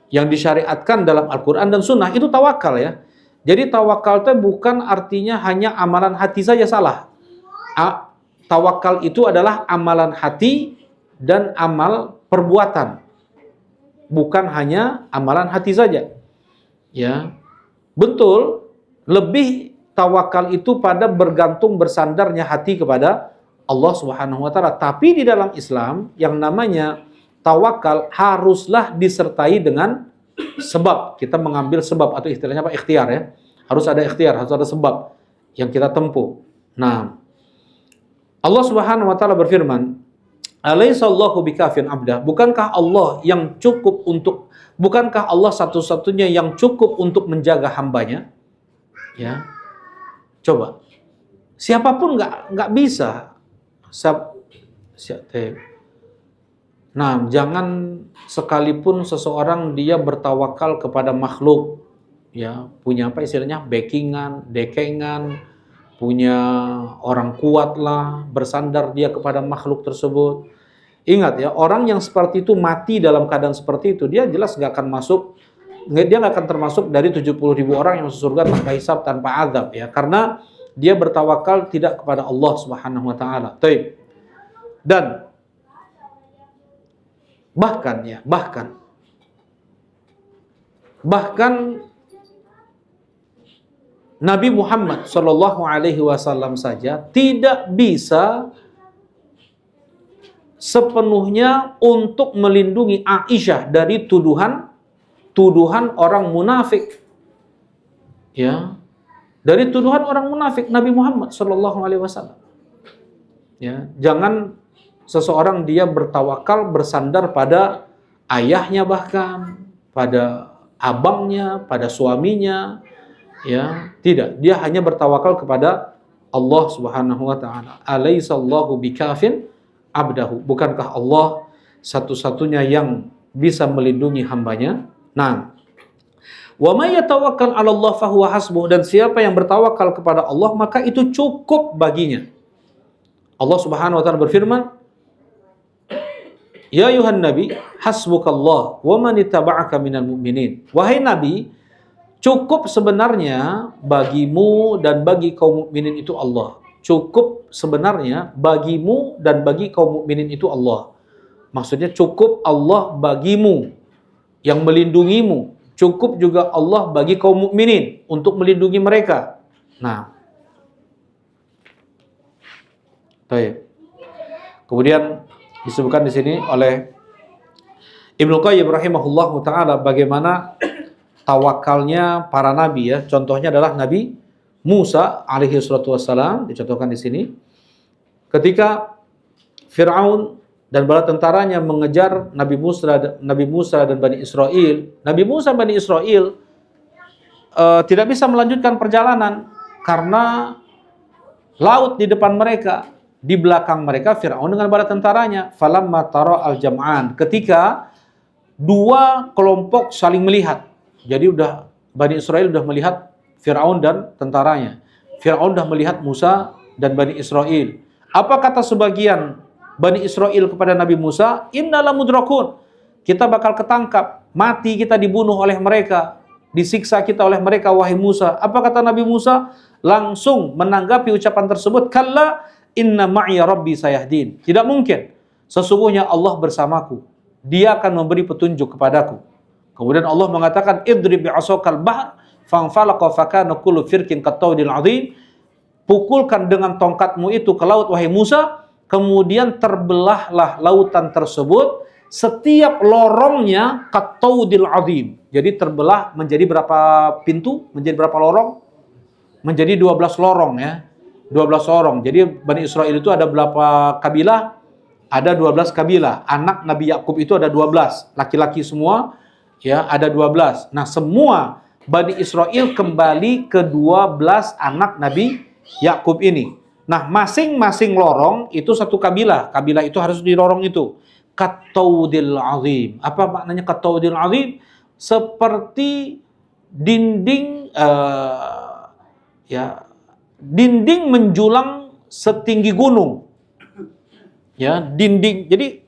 yang disyariatkan dalam Al-Qur'an dan Sunnah. Itu tawakal, ya. Jadi tawakal itu bukan artinya hanya amalan hati saja, salah. Tawakal itu adalah amalan hati dan amal perbuatan. Bukan hanya amalan hati saja. Ya. Betul, lebih tawakal itu pada bergantung bersandarnya hati kepada Allah Subhanahu wa taala. Tapi di dalam Islam yang namanya tawakal haruslah disertai dengan sebab. Kita mengambil sebab, atau istilahnya apa? Ikhtiar, ya. Harus ada ikhtiar, harus ada sebab yang kita tempuh. Nah, Allah Subhanahu wa taala berfirman, "Alaisallahu bikafin 'abdah?" Bukankah Allah satu-satunya yang cukup untuk menjaga hambanya? Ya. Coba. Siapapun nggak bisa. Nah, jangan sekalipun seseorang dia bertawakal kepada makhluk, ya, punya apa istilahnya, backingan, dekengan, punya orang kuat lah, bersandar dia kepada makhluk tersebut. Ingat, ya, orang yang seperti itu mati dalam keadaan seperti itu, dia jelas nggak akan termasuk dari 70.000 orang yang masuk surga tanpa hisab, tanpa azab, ya, karena dia bertawakal tidak kepada Allah Subhanahu wa taala. Dan bahkan Nabi Muhammad Shallallahu Alaihi Wasallam saja tidak bisa sepenuhnya untuk melindungi Aisyah dari tuduhan orang munafik. Ya, dari tuduhan orang munafik Nabi Muhammad Shallallahu Alaihi Wasallam. Ya, jangan seseorang dia bertawakal bersandar pada ayahnya, bahkan pada abangnya, pada suaminya, ya, tidak. Dia hanya bertawakal kepada Allah Subhanahu wa taala. Alaisallahu bikafin 'abdahu? Bukankah Allah satu-satunya yang bisa melindungi hambanya? Nah, wa may yatawakkal 'ala Allah fahuwa hasbuh, dan siapa yang bertawakal kepada Allah maka itu cukup baginya. Allah Subhanahu wa taala berfirman, "Ya ayuhan nabi, hasbukallah wa man ittaba'aka minal mu'minin." Wahai nabi, cukup sebenarnya bagimu dan bagi kaum mukminin itu Allah. cukup sebenarnya bagimu dan bagi kaum mukminin itu Allah. Maksudnya cukup Allah bagimu yang melindungimu, cukup juga Allah bagi kaum mukminin untuk melindungi mereka. Nah, baik. Kemudian disebutkan di sini oleh Ibnu Qayyim rahimahullahu taala bagaimana tawakalnya para nabi ya. Contohnya adalah Nabi Musa alaihi salatu wassalam dicontohkan di sini. Ketika Firaun dan bala tentaranya mengejar Nabi Musa dan Bani Israel. Nabi Musa dan Bani Israel tidak bisa melanjutkan perjalanan karena laut di depan mereka, di belakang mereka Firaun dengan bala tentaranya. Falamma tara al-jam'an, ketika dua kelompok saling melihat. Jadi Bani Israel sudah melihat Firaun dan tentaranya. Firaun sudah melihat Musa dan Bani Israel. Apa kata sebagian Bani Israel kepada Nabi Musa? Inna lamudrakun. Kita bakal ketangkap, mati kita dibunuh oleh mereka, disiksa kita oleh mereka wahai Musa. Apa kata Nabi Musa? Langsung menanggapi ucapan tersebut, kalla inna ma'iya rabbi sayahdin. Tidak mungkin. Sesungguhnya Allah bersamaku. Dia akan memberi petunjuk kepadaku. Kemudian Allah mengatakan, idrib bi'asokal bahr fanfalaqa fakana kullu firqin kattawdil azim. Pukulkan dengan tongkatmu itu ke laut wahai Musa. Kemudian terbelahlah lautan tersebut, setiap lorongnya kattawdil azim. Jadi terbelah menjadi berapa pintu? Menjadi berapa lorong? Menjadi 12 lorong ya. 12 lorong. Jadi Bani Israel itu ada berapa kabilah? Ada 12 kabilah. Anak Nabi Yakub itu ada 12. Laki-laki semua ya, ada 12. Nah, semua Bani Israel kembali ke 12 anak Nabi Yakub ini. Nah, masing-masing lorong itu satu kabilah. Kabilah itu harus di lorong itu. Kattawdil azim. Apa maknanya kattawdil azim? Seperti dinding dinding menjulang setinggi gunung. Ya, dinding. Jadi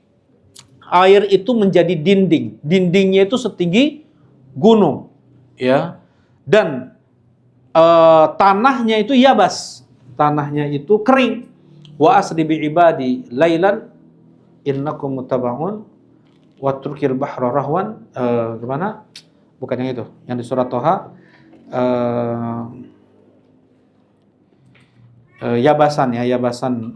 air itu menjadi dinding. Dindingnya itu setinggi gunung. Ya. Dan tanahnya itu yabas. Tanahnya itu kering. Wa asri bi ibadi lailan innakum mutaba'un wa turkil bahra rahwan. Gimana? Bukan yang itu. Yang di surat Toha. Yabasan ya, yabasan.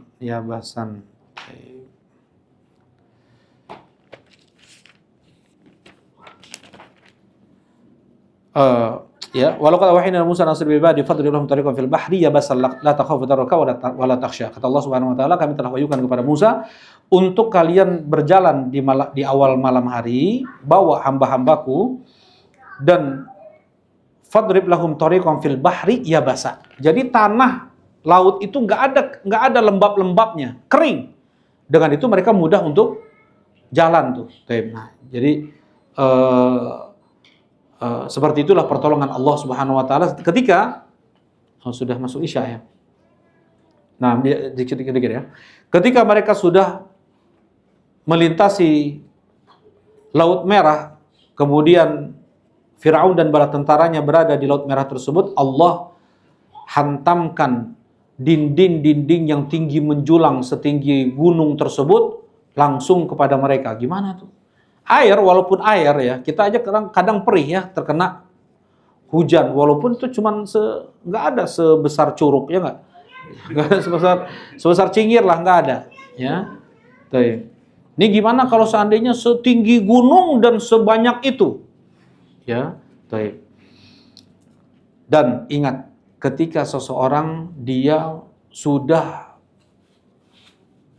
Ya, walau kata wahina Musa nasir bi ibadi fadrillahum tariqan fil bahri yabasan la takhafu daraka wa la takhsha. Kata Allah Subhanahu wa taala, kami telah wahyukan kepada Musa untuk kalian berjalan di awal malam hari, bawa hamba-hambaku dan fadrib lahum tariqan fil bahri yabasa. Jadi tanah laut itu enggak ada lembab-lembabnya, kering. Dengan itu mereka mudah untuk jalan tuh. Nah, jadi seperti itulah pertolongan Allah Subhanahu wa taala ketika sudah masuk Isya ya. Nah, dikit-dikit ya. Ketika mereka sudah melintasi Laut Merah, kemudian Firaun dan bala tentaranya berada di Laut Merah tersebut, Allah hantamkan dinding-dinding yang tinggi menjulang setinggi gunung tersebut langsung kepada mereka. Gimana tuh? Air, walaupun air ya, kita aja kadang perih ya, terkena hujan, walaupun itu cuman nggak ada sebesar curug ya nggak ada sebesar cingir lah, nggak ada ya. Tuh. Ini gimana kalau seandainya setinggi gunung dan sebanyak itu ya. Tuh. Dan ingat, ketika seseorang dia sudah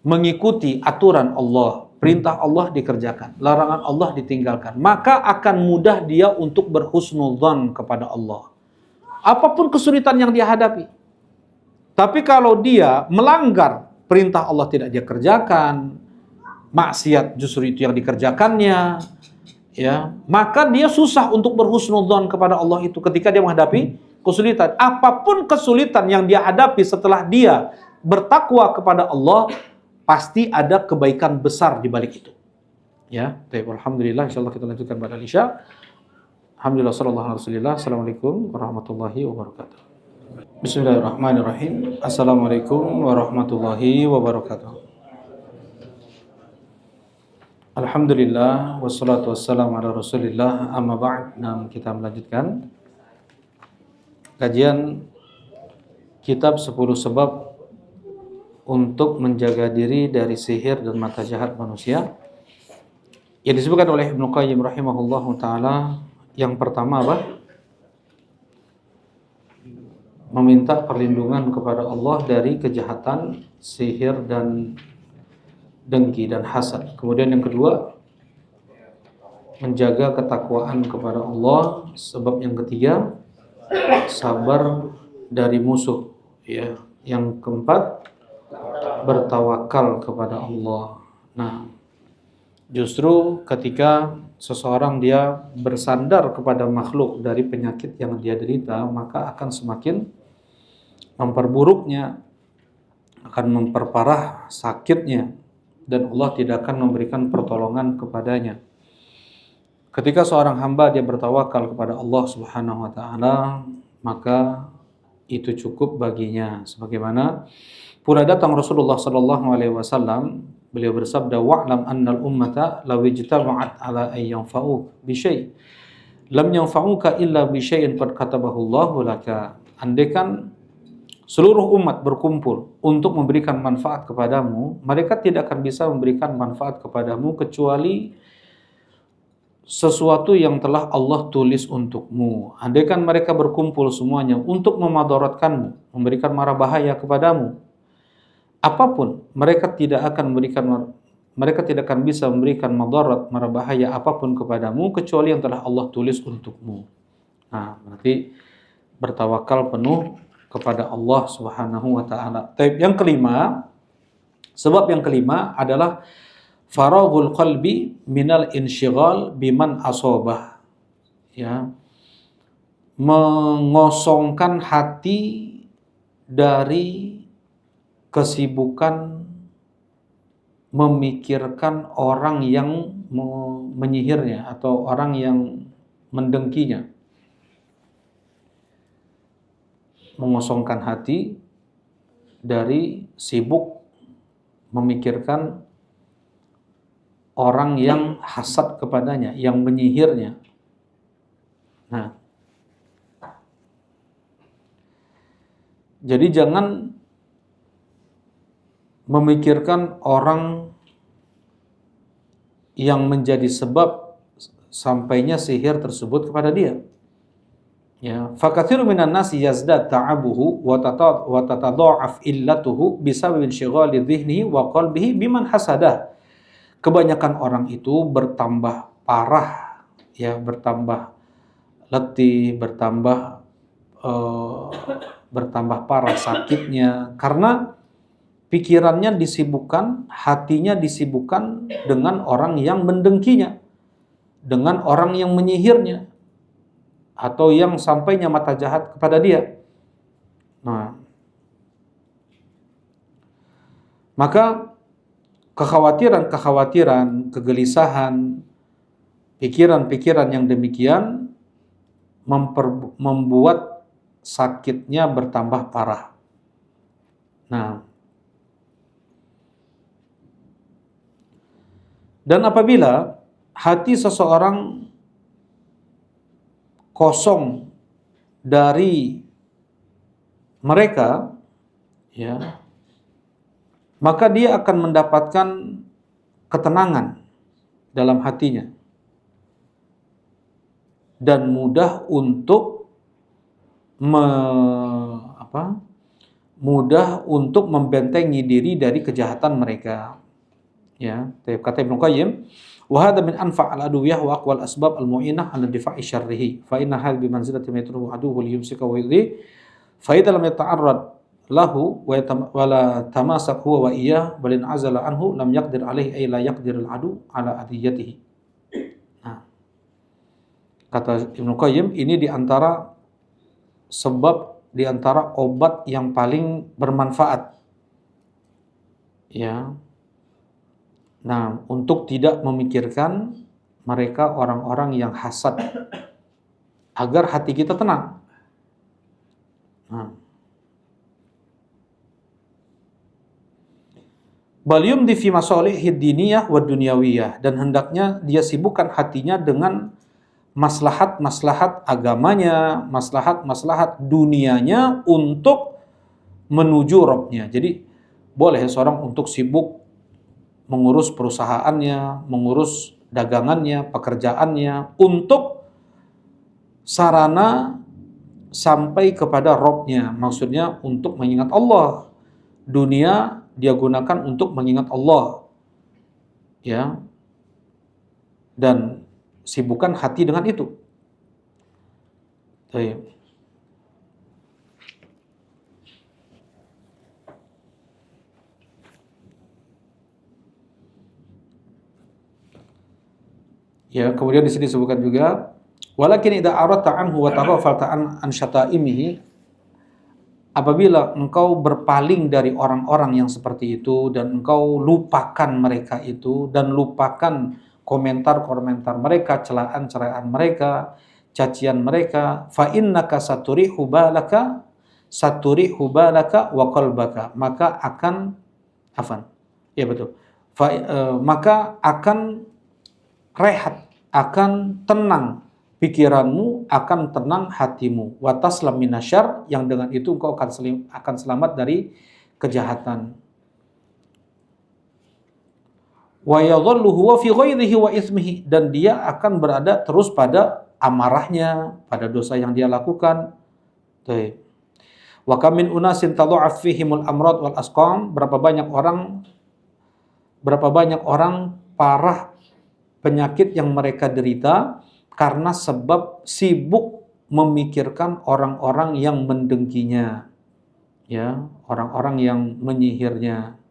mengikuti aturan Allah, perintah Allah dikerjakan, larangan Allah ditinggalkan, maka akan mudah dia untuk berhusnudzon kepada Allah. Apapun kesulitan yang dia hadapi. Tapi kalau dia melanggar perintah Allah tidak dia kerjakan, maksiat justru itu yang dikerjakannya, ya, maka dia susah untuk berhusnudzon kepada Allah itu ketika dia menghadapi kesulitan. Apapun kesulitan yang dia hadapi setelah dia bertakwa kepada Allah, pasti ada kebaikan besar di balik itu. Ya, baik, alhamdulillah, insyaallah kita lanjutkan pada Isya. Alhamdulillah sallallahu alaihi wasallam. Assalamualaikum warahmatullahi wabarakatuh. Bismillahirrahmanirrahim. Assalamualaikum warahmatullahi wabarakatuh. Alhamdulillah wassalatu wassalamu ala Rasulillah amma ba'd. Nah, kita melanjutkan kajian kitab 10 sebab untuk menjaga diri dari sihir dan mata jahat manusia yang disebutkan oleh Ibnu Qayyim rahimahullahu taala. Yang pertama apa? Meminta perlindungan kepada Allah dari kejahatan, sihir dan dengki dan hasad. Kemudian yang kedua, menjaga ketakwaan kepada Allah. Sebab yang ketiga, sabar dari musuh. Ya, yang keempat, bertawakal kepada Allah. Nah, justru ketika seseorang dia bersandar kepada makhluk dari penyakit yang dia derita, maka akan semakin memperburuknya, akan memperparah sakitnya, dan Allah tidak akan memberikan pertolongan kepadanya. Ketika seorang hamba dia bertawakal kepada Allah Subhanahu wa taala, maka itu cukup baginya. Sebagaimana pula datang Rasulullah sallallahu alaihi wasallam, beliau bersabda, "Wa'lam annal ummata law ijtama'at ala ay yanfa'uka bi syai' lam yanfa'uka illa bi syai'in qad katabahu Allahu laka." Andaikan seluruh umat berkumpul untuk memberikan manfaat kepadamu, mereka tidak akan bisa memberikan manfaat kepadamu kecuali sesuatu yang telah Allah tulis untukmu. Andaikan mereka berkumpul semuanya untuk memadaratkanmu, memberikan mara bahaya kepadamu, apapun, mereka tidak akan bisa memberikan madarat, mara bahaya apapun kepadamu kecuali yang telah Allah tulis untukmu. Nah, berarti bertawakal penuh kepada Allah Subhanahu wa taala. Yang kelima, sebab yang kelima adalah faraghul qalbi minal insyighal biman asobah. Ya, mengosongkan hati dari kesibukan memikirkan orang yang menyihirnya atau orang yang mendengkinya. Mengosongkan hati dari sibuk memikirkan orang yang hasad kepadanya, yang menyihirnya. Nah, jadi jangan memikirkan orang yang menjadi sebab sampainya sihir tersebut kepada dia. Ya, fakatsiru minan nasi yazdad ta'abuhu wa tatadha'af illatuhu bisababin syighali dhihnihi wa qalbihi biman hasadah. Kebanyakan orang itu bertambah parah, ya, bertambah letih, bertambah parah sakitnya karena pikirannya disibukkan, hatinya disibukkan dengan orang yang mendengkinya, dengan orang yang menyihirnya, atau yang sampainya mata jahat kepada dia. Nah, maka kekhawatiran, kegelisahan, pikiran-pikiran yang demikian membuat sakitnya bertambah parah. Nah, dan apabila hati seseorang kosong dari mereka, ya, maka dia akan mendapatkan ketenangan dalam hatinya dan mudah untuk membentengi diri dari kejahatan mereka. Ya, kata Ibnu Qayyim, wa hadha min anfa' al-adwiyah wa aqwal asbab al-mu'inah 'ala difa'i syarrihi fa inna hadha bi manzilati ma yatruhu aduwwu li yumsika wa yudhi fa idza lam yata'arrad lahu wa la tamasak huwa wa iyyah bal in azala anhu lam yaqdir alaihi ay la yaqdir al-adu 'ala adiyatihi. Nah, kata Ibnu Qayyim, ini di antara obat yang paling bermanfaat. Ya. Nah, untuk tidak memikirkan mereka orang-orang yang hasad, agar hati kita tenang. Nah. Bal yumdi fi masalihid diniyah wa dunyawiyah, dan hendaknya dia sibukkan hatinya dengan maslahat-maslahat agamanya, maslahat-maslahat dunianya untuk menuju Rabbnya. Jadi boleh seorang untuk sibuk mengurus perusahaannya, mengurus dagangannya, pekerjaannya untuk sarana sampai kepada Rabbnya. Maksudnya untuk mengingat Allah. Dunia dia gunakan untuk mengingat Allah, ya, dan sibukkan hati dengan itu. Baik. Ya, kemudian di sini disebutkan juga walakin idza aradta anhu wa taghafalta an syata'imihi, apabila engkau berpaling dari orang-orang yang seperti itu dan engkau lupakan mereka itu dan lupakan komentar-komentar mereka, celaan-celaan mereka, cacian mereka, fa innaka saturihu balaka wa qalbaka, maka akan ya betul. Maka akan rehat, akan tenang pikiranmu, akan tenang hatimu. Wa taslam minasyarr, yang dengan itu engkau akan selamat dari kejahatan. Wa yadhallu huwa fi ghairihi wa ismihi, dan dia akan berada terus pada amarahnya, pada dosa yang dia lakukan. Wa kam min unasin tadha'af fihimul amrad wal asqam, berapa banyak orang parah penyakit yang mereka derita karena sebab sibuk memikirkan orang-orang yang mendengkinya, ya, orang-orang yang menyihirnya.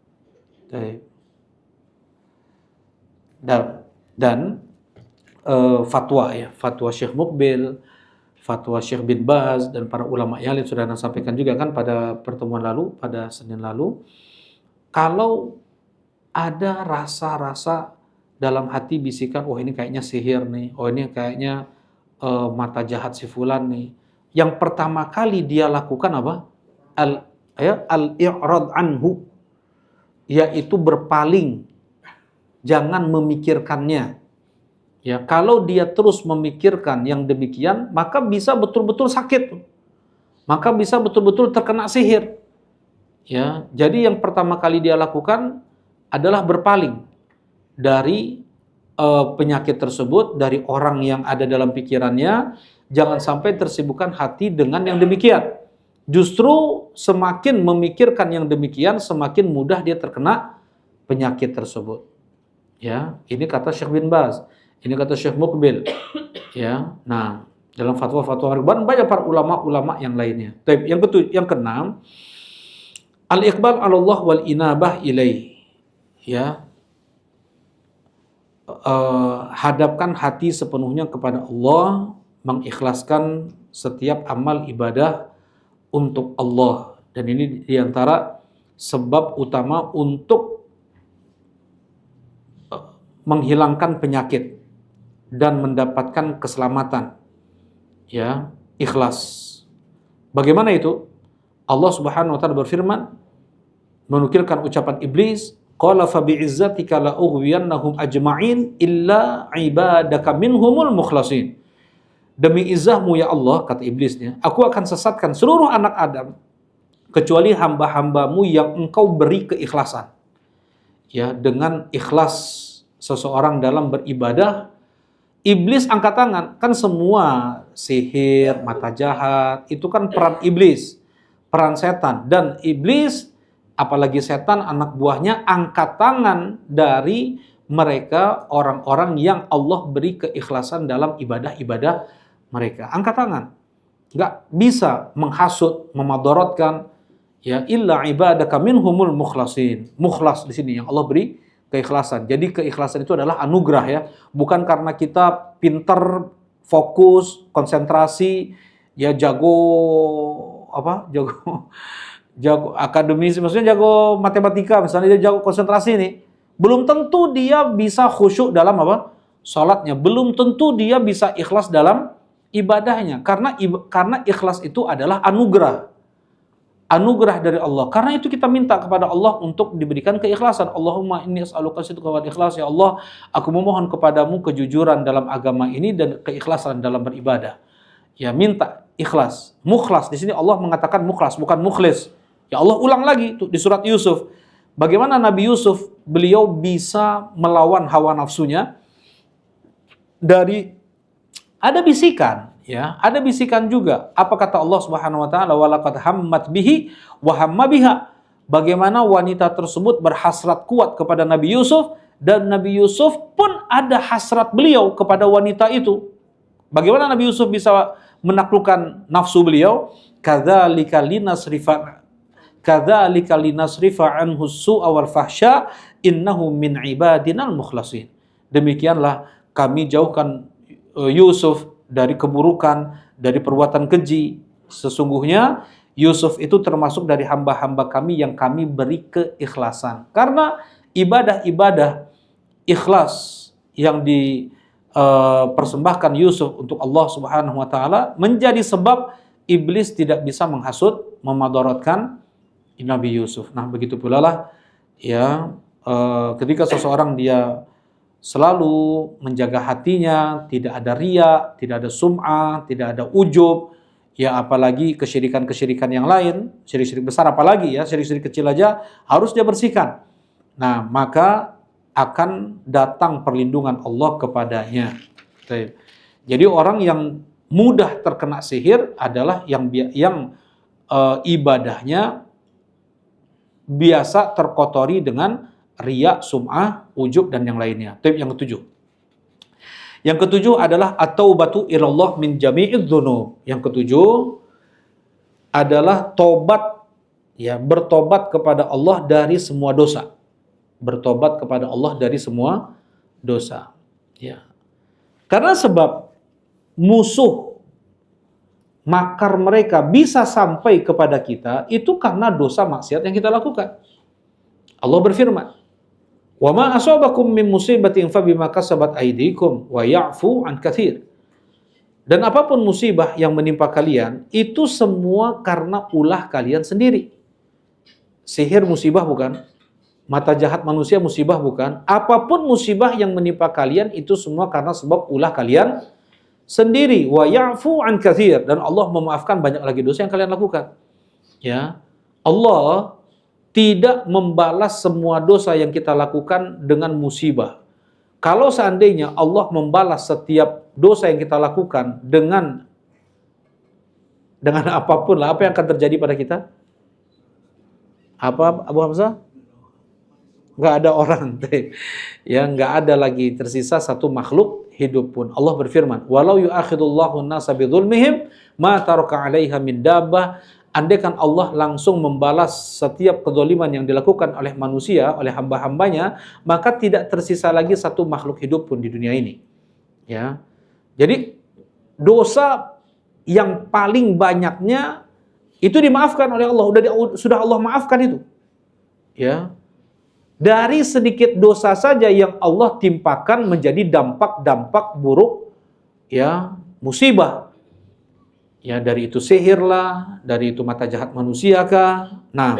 Dan fatwa Syekh Muqbil, fatwa Syekh bin Baz dan para ulama yang lain sudah sampaikan juga kan pada pertemuan lalu, pada Senin lalu, kalau ada rasa-rasa dalam hati bisikan, oh ini kayaknya sihir nih, oh ini kayaknya mata jahat si fulan nih. Yang pertama kali dia lakukan apa? Al-i'rad anhu, yaitu berpaling, jangan memikirkannya. Ya, kalau dia terus memikirkan yang demikian, maka bisa betul-betul sakit. Maka bisa betul-betul terkena sihir. Ya, jadi yang pertama kali dia lakukan adalah berpaling dari penyakit tersebut, dari orang yang ada dalam pikirannya. Jangan sampai tersibukkan hati dengan yang demikian. Justru semakin memikirkan yang demikian, semakin mudah dia terkena penyakit tersebut. Ya, ini kata Syekh bin Baz, ini kata Syekh Muqbil. Ya, nah dalam fatwa-fatwa banyak para ulama-ulama yang lainnya. Yang keenam, al-iqbal 'ala Allah wal inabah ilaih. Ya, hadapkan hati sepenuhnya kepada Allah, mengikhlaskan setiap amal ibadah untuk Allah, dan ini diantara sebab utama untuk menghilangkan penyakit dan mendapatkan keselamatan. Ya, ikhlas. Bagaimana itu? Allah Subhanahu wa taala berfirman, menukilkan ucapan iblis, qala fa bi'izzatika la ughwiyannahum ajma'in illa ibadaka minhumul mukhlasin. Demi izahmu ya Allah, kata iblisnya, aku akan sesatkan seluruh anak Adam kecuali hamba-hambamu yang engkau beri keikhlasan. Ya, dengan ikhlas seseorang dalam beribadah, iblis angkat tangan. Kan semua sihir, mata jahat, itu kan peran iblis, peran setan. Dan iblis, apalagi setan, anak buahnya, angkat tangan dari mereka, orang-orang yang Allah beri keikhlasan dalam ibadah-ibadah mereka. Angkat tangan. Nggak bisa menghasut, memadorotkan. Ya, illa ibadaka minhumul mukhlasin. Mukhlas di sini yang Allah beri keikhlasan. Jadi keikhlasan itu adalah anugerah, ya. Bukan karena kita pinter, fokus, konsentrasi, ya jago akademis, maksudnya jago matematika, misalnya dia jago konsentrasi nih. Belum tentu dia bisa khusyuk dalam salatnya. Belum tentu dia bisa ikhlas dalam ibadahnya. Karena ikhlas itu adalah anugerah. anugerah dari Allah. Karena itu kita minta kepada Allah untuk diberikan keikhlasan. Allahumma inni as'aluka sidqa wal ikhlas. Ya Allah, aku memohon kepadamu kejujuran dalam agama ini dan keikhlasan dalam beribadah. Ya, minta ikhlas. Mukhlas. Di sini Allah mengatakan mukhlas, bukan mukhlis. Ya Allah ulang lagi tuh di surat Yusuf. Bagaimana Nabi Yusuf, beliau bisa melawan hawa nafsunya dari ada bisikan, ya, ada bisikan juga. Apa kata Allah Subhanahu wa taala? Walaqad hammat bihi wa hamma biha. Bagaimana wanita tersebut berhasrat kuat kepada Nabi Yusuf dan Nabi Yusuf pun ada hasrat beliau kepada wanita itu. Bagaimana Nabi Yusuf bisa menaklukkan nafsu beliau? Kadzalika linasrifa anhu su'a wal fahsya innahu min ibadinal mukhlasin. Demikianlah kami jauhkan Yusuf dari keburukan, dari perbuatan keji. Sesungguhnya Yusuf itu termasuk dari hamba-hamba kami yang kami beri keikhlasan. Karena ibadah-ibadah ikhlas yang dipersembahkan Yusuf untuk Allah Subhanahu wa taala menjadi sebab iblis tidak bisa menghasut, memadaratkan Nabi Yusuf. Nah, begitu pula lah ya, ketika seseorang dia selalu menjaga hatinya, tidak ada riya, tidak ada sum'ah, tidak ada ujub, ya apalagi kesyirikan-kesyirikan yang lain, syirik-syirik besar apalagi ya, syirik-syirik kecil aja harus dia bersihkan. Nah, maka akan datang perlindungan Allah kepadanya. Jadi orang yang mudah terkena sihir adalah yang ibadahnya biasa terkotori dengan riya, sum'ah, ujub dan yang lainnya. Yang ketujuh. Yang ketujuh adalah at-taubatu ilallah min jami'idz dzunub. Yang ketujuh adalah tobat, ya, bertobat kepada Allah dari semua dosa. Bertobat kepada Allah dari semua dosa. Ya. Karena sebab musuh makar mereka bisa sampai kepada kita itu karena dosa maksiat yang kita lakukan. Allah berfirman, "Wa ma asabakum min musibatin fa bima kasabat aydikum wa ya'fu an katsir." Dan apapun musibah yang menimpa kalian itu semua karena ulah kalian sendiri. Sihir musibah bukan? Mata jahat manusia musibah bukan? Apapun musibah yang menimpa kalian itu semua karena sebab ulah kalian sendiri. Wa ya'fu an katsir, dan Allah memaafkan banyak lagi dosa yang kalian lakukan. Ya. Allah tidak membalas semua dosa yang kita lakukan dengan musibah. Kalau seandainya Allah membalas setiap dosa yang kita lakukan dengan apapun lah, apa yang akan terjadi pada kita? Apa Abu Hamzah? Nggak ada orang, ya, nggak ada lagi tersisa satu makhluk hidup pun. Allah berfirman, walau yu'akhidullahu an-nasa bidzulmihim ma taraka 'alaiha min dabbah. Andaikan Allah langsung membalas setiap kezaliman yang dilakukan oleh manusia, oleh hamba-hambanya, maka tidak tersisa lagi satu makhluk hidup pun di dunia ini. Ya. Jadi dosa yang paling banyaknya itu dimaafkan oleh Allah, sudah Allah maafkan itu. Ya. Dari sedikit dosa saja yang Allah timpakan menjadi dampak-dampak buruk, ya, musibah. Ya, dari itu sihir lah, dari itu mata jahat manusia kah. Nah,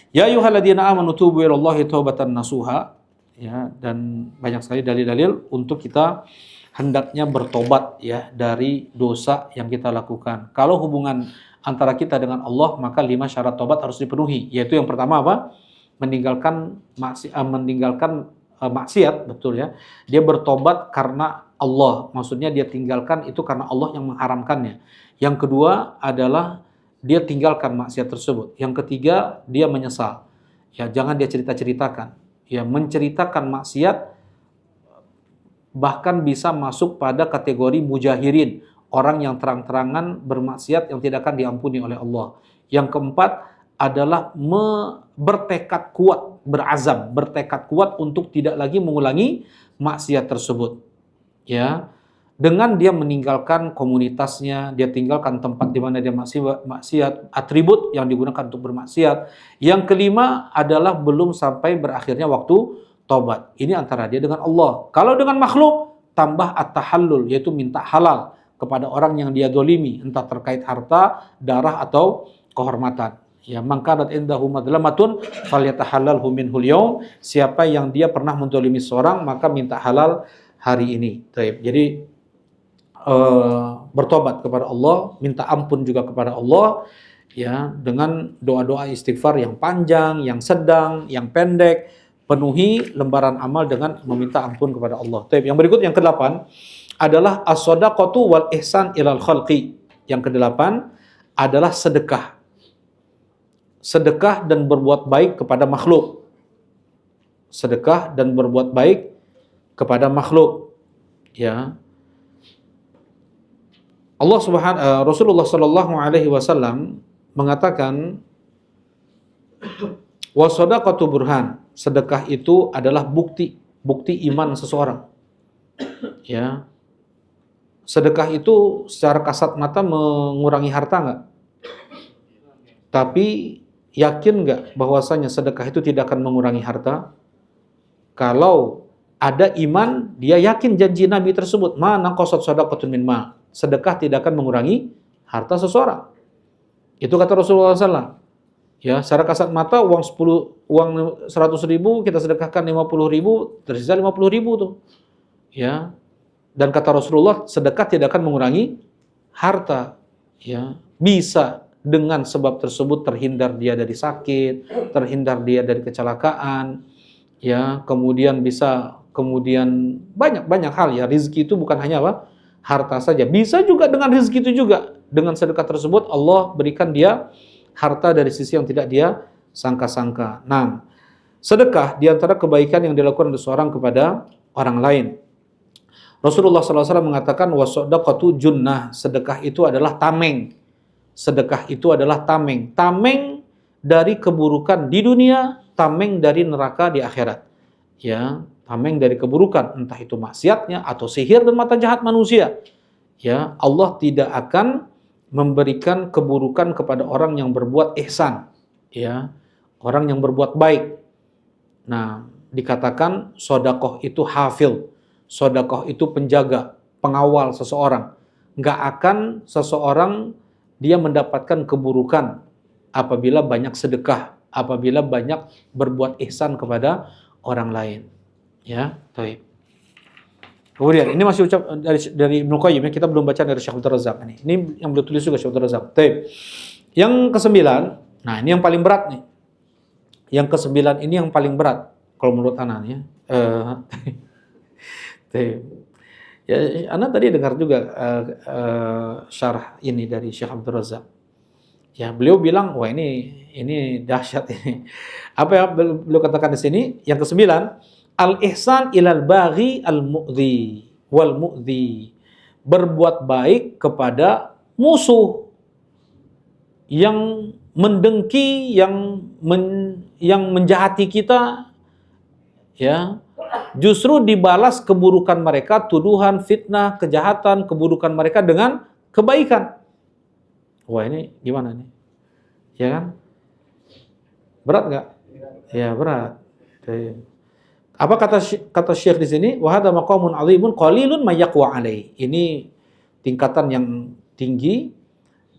ya ayyuhalladzina amanu tubu ilallahi taubatan nasuha, ya, dan banyak sekali dalil-dalil untuk kita hendaknya bertobat, ya, dari dosa yang kita lakukan. Kalau hubungan antara kita dengan Allah, maka 5 syarat tobat harus dipenuhi, yaitu yang pertama apa? Meninggalkan maksiat, betul ya. Dia bertobat karena Allah, maksudnya dia tinggalkan itu karena Allah yang mengharamkannya. Yang kedua adalah dia tinggalkan maksiat tersebut. Yang ketiga, dia menyesal. Ya, jangan dia cerita-ceritakan. Ya, menceritakan maksiat bahkan bisa masuk pada kategori mujahirin, orang yang terang-terangan bermaksiat yang tidak akan diampuni oleh Allah. Yang keempat adalah bertekad kuat, berazam, bertekad kuat untuk tidak lagi mengulangi maksiat tersebut. Ya, dengan dia meninggalkan komunitasnya, dia tinggalkan tempat di mana dia maksiat, atribut yang digunakan untuk bermaksiat. Yang kelima adalah belum sampai berakhirnya waktu tobat. Ini antara dia dengan Allah. Kalau dengan makhluk, tambah at-tahallul, yaitu minta halal kepada orang yang dia dolimi, entah terkait harta, darah, atau kehormatan. Ya, mangkanat indahu madlamatun falyatahallalhu minhul yaum. Siapa yang dia pernah menzalimi seorang, maka minta halal hari ini. Jadi bertobat kepada Allah, minta ampun juga kepada Allah, ya, dengan doa-doa istighfar yang panjang, yang sedang, yang pendek. Penuhi lembaran amal dengan meminta ampun kepada Allah. Yang berikut yang ke-8 adalah as-shadaqatu wal ihsan ilal khalqi. Yang ke-8 adalah sedekah. Sedekah dan berbuat baik kepada makhluk. Sedekah dan berbuat baik kepada makhluk. Ya. Rasulullah sallallahu alaihi wasallam mengatakan was-shadaqatu burhan. Sedekah itu adalah bukti iman seseorang. Ya. Sedekah itu secara kasat mata mengurangi harta enggak? Tapi yakin enggak bahwasanya sedekah itu tidak akan mengurangi harta? Kalau ada iman, dia yakin janji Nabi tersebut, ma naqasat shadaqatun min ma. Sedekah tidak akan mengurangi harta seseorang. Itu kata Rasulullah SAW. Ya, secara kasat mata uang 100 ribu kita sedekahkan 50 ribu, tersisa 50 ribu tuh. Ya. Dan kata Rasulullah, sedekah tidak akan mengurangi harta. Ya. Bisa dengan sebab tersebut terhindar dia dari sakit, terhindar dia dari kecelakaan, ya, kemudian banyak hal ya. Rizki itu bukan hanya apa? Harta saja. Bisa juga dengan rizki itu juga. Dengan sedekah tersebut Allah berikan dia harta dari sisi yang tidak dia sangka-sangka. Nah, sedekah di antara kebaikan yang dilakukan oleh seorang kepada orang lain. Rasulullah SAW mengatakan was-shadaqatu junnah. Sedekah itu adalah tameng. Sedekah itu adalah tameng. Tameng dari keburukan di dunia, tameng dari neraka di akhirat. Ya, tameng dari keburukan, entah itu maksiatnya atau sihir dan mata jahat manusia. Ya, Allah tidak akan memberikan keburukan kepada orang yang berbuat ihsan, ya, orang yang berbuat baik. Nah, dikatakan sedekah itu hafil, sedekah itu penjaga, pengawal seseorang. Nggak akan seseorang dia mendapatkan keburukan apabila banyak sedekah, apabila banyak berbuat ihsan kepada orang lain. Ya, baik. Kemudian ini masih ucap dari Ibnu Qayyim, ya. Kita belum baca dari Syekh Abdul Razak ini. Ini yang beliau tulis juga Syekh Abdul Razak. Baik. Yang ke-9, nah ini yang paling berat nih. Yang ke-9 ini yang paling berat kalau menurut Ana ya. Ya, Ana tadi dengar juga syarah ini dari Syekh Abdul Razak. Ya, beliau bilang, wah ini dahsyat ini. Apa yang beliau katakan di sini? Yang ke-9, al-ihsan ilal baghi al-mu'dhi wal mu'dhi. Berbuat baik kepada musuh yang mendengki, yang menjahati kita, ya. Justru dibalas keburukan mereka, tuduhan, fitnah, kejahatan, keburukan mereka dengan kebaikan. Wah, ini gimana nih? Ya kan? Berat nggak? Ya, berat. Apa kata Syekh di sini? Wa hadza maqamun 'azimun qalilun may yaqwa 'alaihi. Ini tingkatan yang tinggi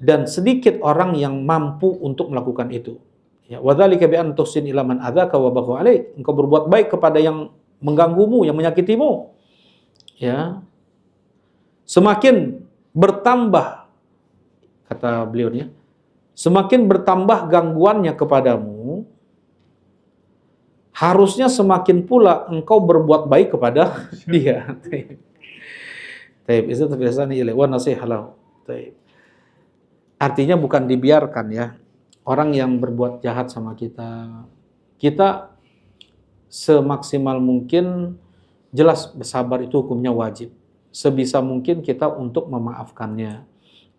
dan sedikit orang yang mampu untuk melakukan itu. Ya, wa dzalika bi an tuhsin ila man adzaka wa bagha 'alaik. Engkau berbuat baik kepada yang mengganggumu, yang menyakitimu. Ya. Semakin bertambah, kata beliau ya, semakin bertambah gangguannya kepadamu, harusnya semakin pula engkau berbuat baik kepada dia. Taib, itu terbiasaan ilaih wa nasihalahu. Taib. Artinya bukan dibiarkan ya orang yang berbuat jahat sama kita. Kita semaksimal mungkin, jelas bersabar itu hukumnya wajib. Sebisa mungkin kita untuk memaafkannya,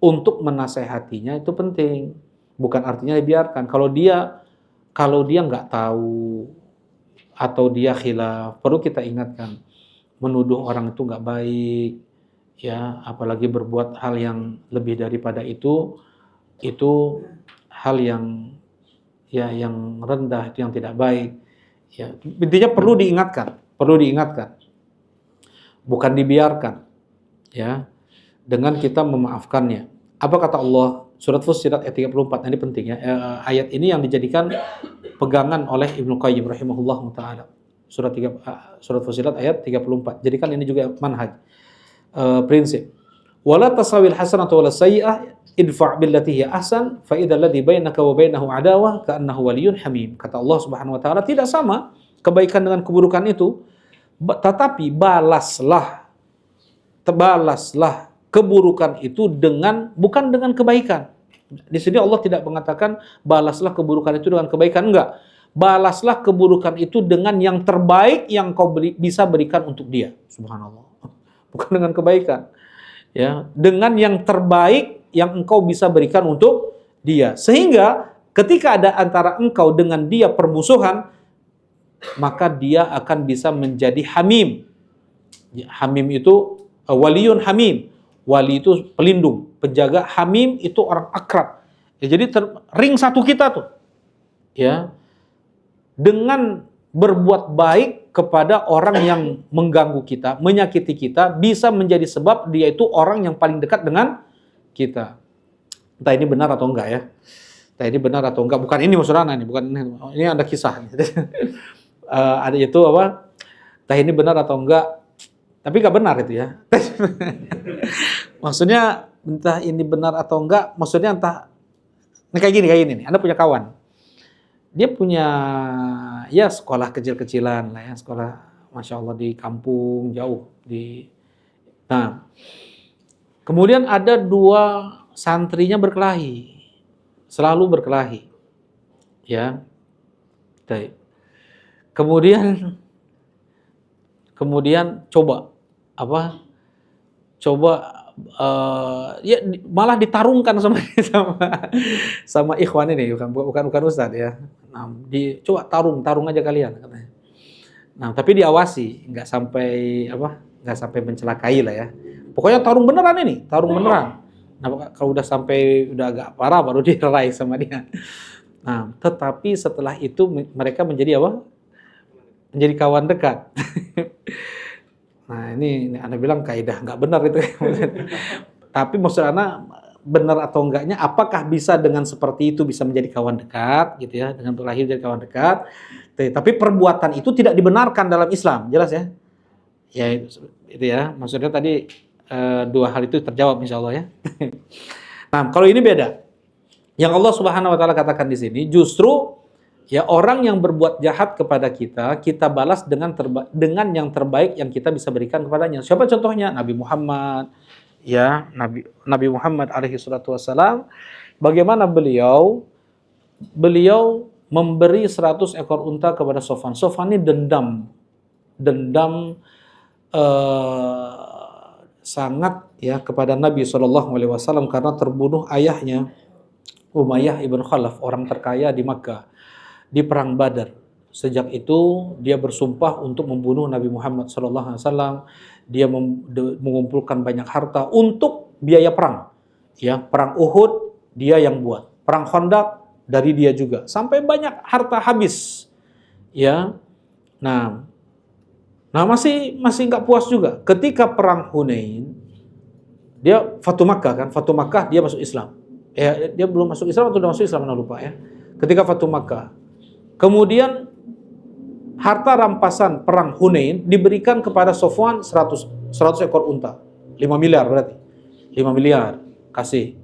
untuk menasehatinya itu penting. Bukan artinya dibiarkan. Kalau dia nggak tahu atau dia khilaf, perlu kita ingatkan. Menuduh orang itu nggak baik, ya, apalagi berbuat hal yang lebih daripada itu hal yang ya yang rendah, itu yang tidak baik. Ya, intinya perlu diingatkan, bukan dibiarkan, ya, dengan kita memaafkannya. Apa kata Allah Surat Fussilat ayat 34. Ini penting ya. Ayat ini yang dijadikan pegangan oleh Ibnu Qayyim rahimahullahu taala. Surat Fussilat ayat 34. Jadikan ini juga manhaj, prinsip. Wala tasawil hasanatu wala sayyi'ah idfa' billati hiya ahsan fa idzal ladzi bainaka wa bainahu adawah ka'annahu waliyyun hamim. Kata Allah Subhanahu wa taala, tidak sama kebaikan dengan keburukan itu, tetapi balaslah keburukan itu bukan dengan kebaikan. Di sini Allah tidak mengatakan balaslah keburukan itu dengan kebaikan, enggak. Balaslah keburukan itu dengan yang terbaik yang kau bisa berikan untuk dia. Subhanallah. Bukan dengan kebaikan. Ya, dengan yang terbaik yang engkau bisa berikan untuk dia. Sehingga ketika ada antara engkau dengan dia permusuhan, maka dia akan bisa menjadi hamim. Hamim itu waliyun hamim. Wali itu pelindung, penjaga. Hamim itu orang akrab. Ya, jadi ring satu kita tuh. Ya. Dengan berbuat baik kepada orang yang mengganggu kita, menyakiti kita, bisa menjadi sebab dia itu orang yang paling dekat dengan kita. Entah ini benar atau enggak ya. Entah ini benar atau enggak. Bukan ini maksudnya ini, bukan ini ada kisah. Ada itu apa? Entah ini benar atau enggak. Tapi enggak benar itu ya. Maksudnya entah ini benar atau enggak, maksudnya entah ini kayak gini nih. Anda punya kawan. Dia punya ya sekolah kecil-kecilan lah ya, sekolah Masya Allah di kampung jauh Nah, kemudian ada 2 santrinya berkelahi, selalu berkelahi, ya. Kemudian coba ya malah ditarungkan sama ikhwan ini, bukan ustadz ya. Nah, coba tarung aja kalian katanya. Nah, tapi diawasi, nggak sampai mencelakai lah ya. Pokoknya tarung beneran. Nah, kalau udah agak parah baru dilerai sama dia. Nah, tetapi setelah itu mereka menjadi apa? Menjadi kawan dekat. Nah, ini Anda bilang kaidah nggak benar itu. Tapi maksud Anda benar atau enggaknya, apakah bisa dengan seperti itu bisa menjadi kawan dekat gitu ya, dengan berlahir jadi kawan dekat. Tapi perbuatan itu tidak dibenarkan dalam Islam, jelas ya. Ya itu ya, maksudnya tadi 2 hal itu terjawab insyaallah ya. Nah, kalau ini beda. Yang Allah Subhanahu wa taala katakan di sini justru ya orang yang berbuat jahat kepada kita balas dengan yang terbaik yang kita bisa berikan kepadanya. Siapa contohnya? Nabi Muhammad. Ya, Nabi Muhammad alaihi salatu wassalam, bagaimana beliau memberi 100 ekor unta kepada Sofwan. Sofwan ini dendam sangat ya kepada Nabi SAW karena terbunuh ayahnya Umayyah ibn Khalaf, orang terkaya di Makkah, di perang Badar. Sejak itu dia bersumpah untuk membunuh Nabi Muhammad SAW. Dia mengumpulkan banyak harta untuk biaya perang. Ya, perang Uhud dia yang buat, perang Khandaq dari dia juga, sampai banyak harta habis. Ya, nah masih nggak puas juga. Ketika perang Hunain, dia Fatu Makkah dia masuk Islam. Dia belum masuk Islam atau sudah masuk Islam, lupa ya. Ketika Fatu Makkah, kemudian harta rampasan perang Hunain diberikan kepada Sofwan 100 ekor unta. 5 miliar berarti. 5 miliar kasih.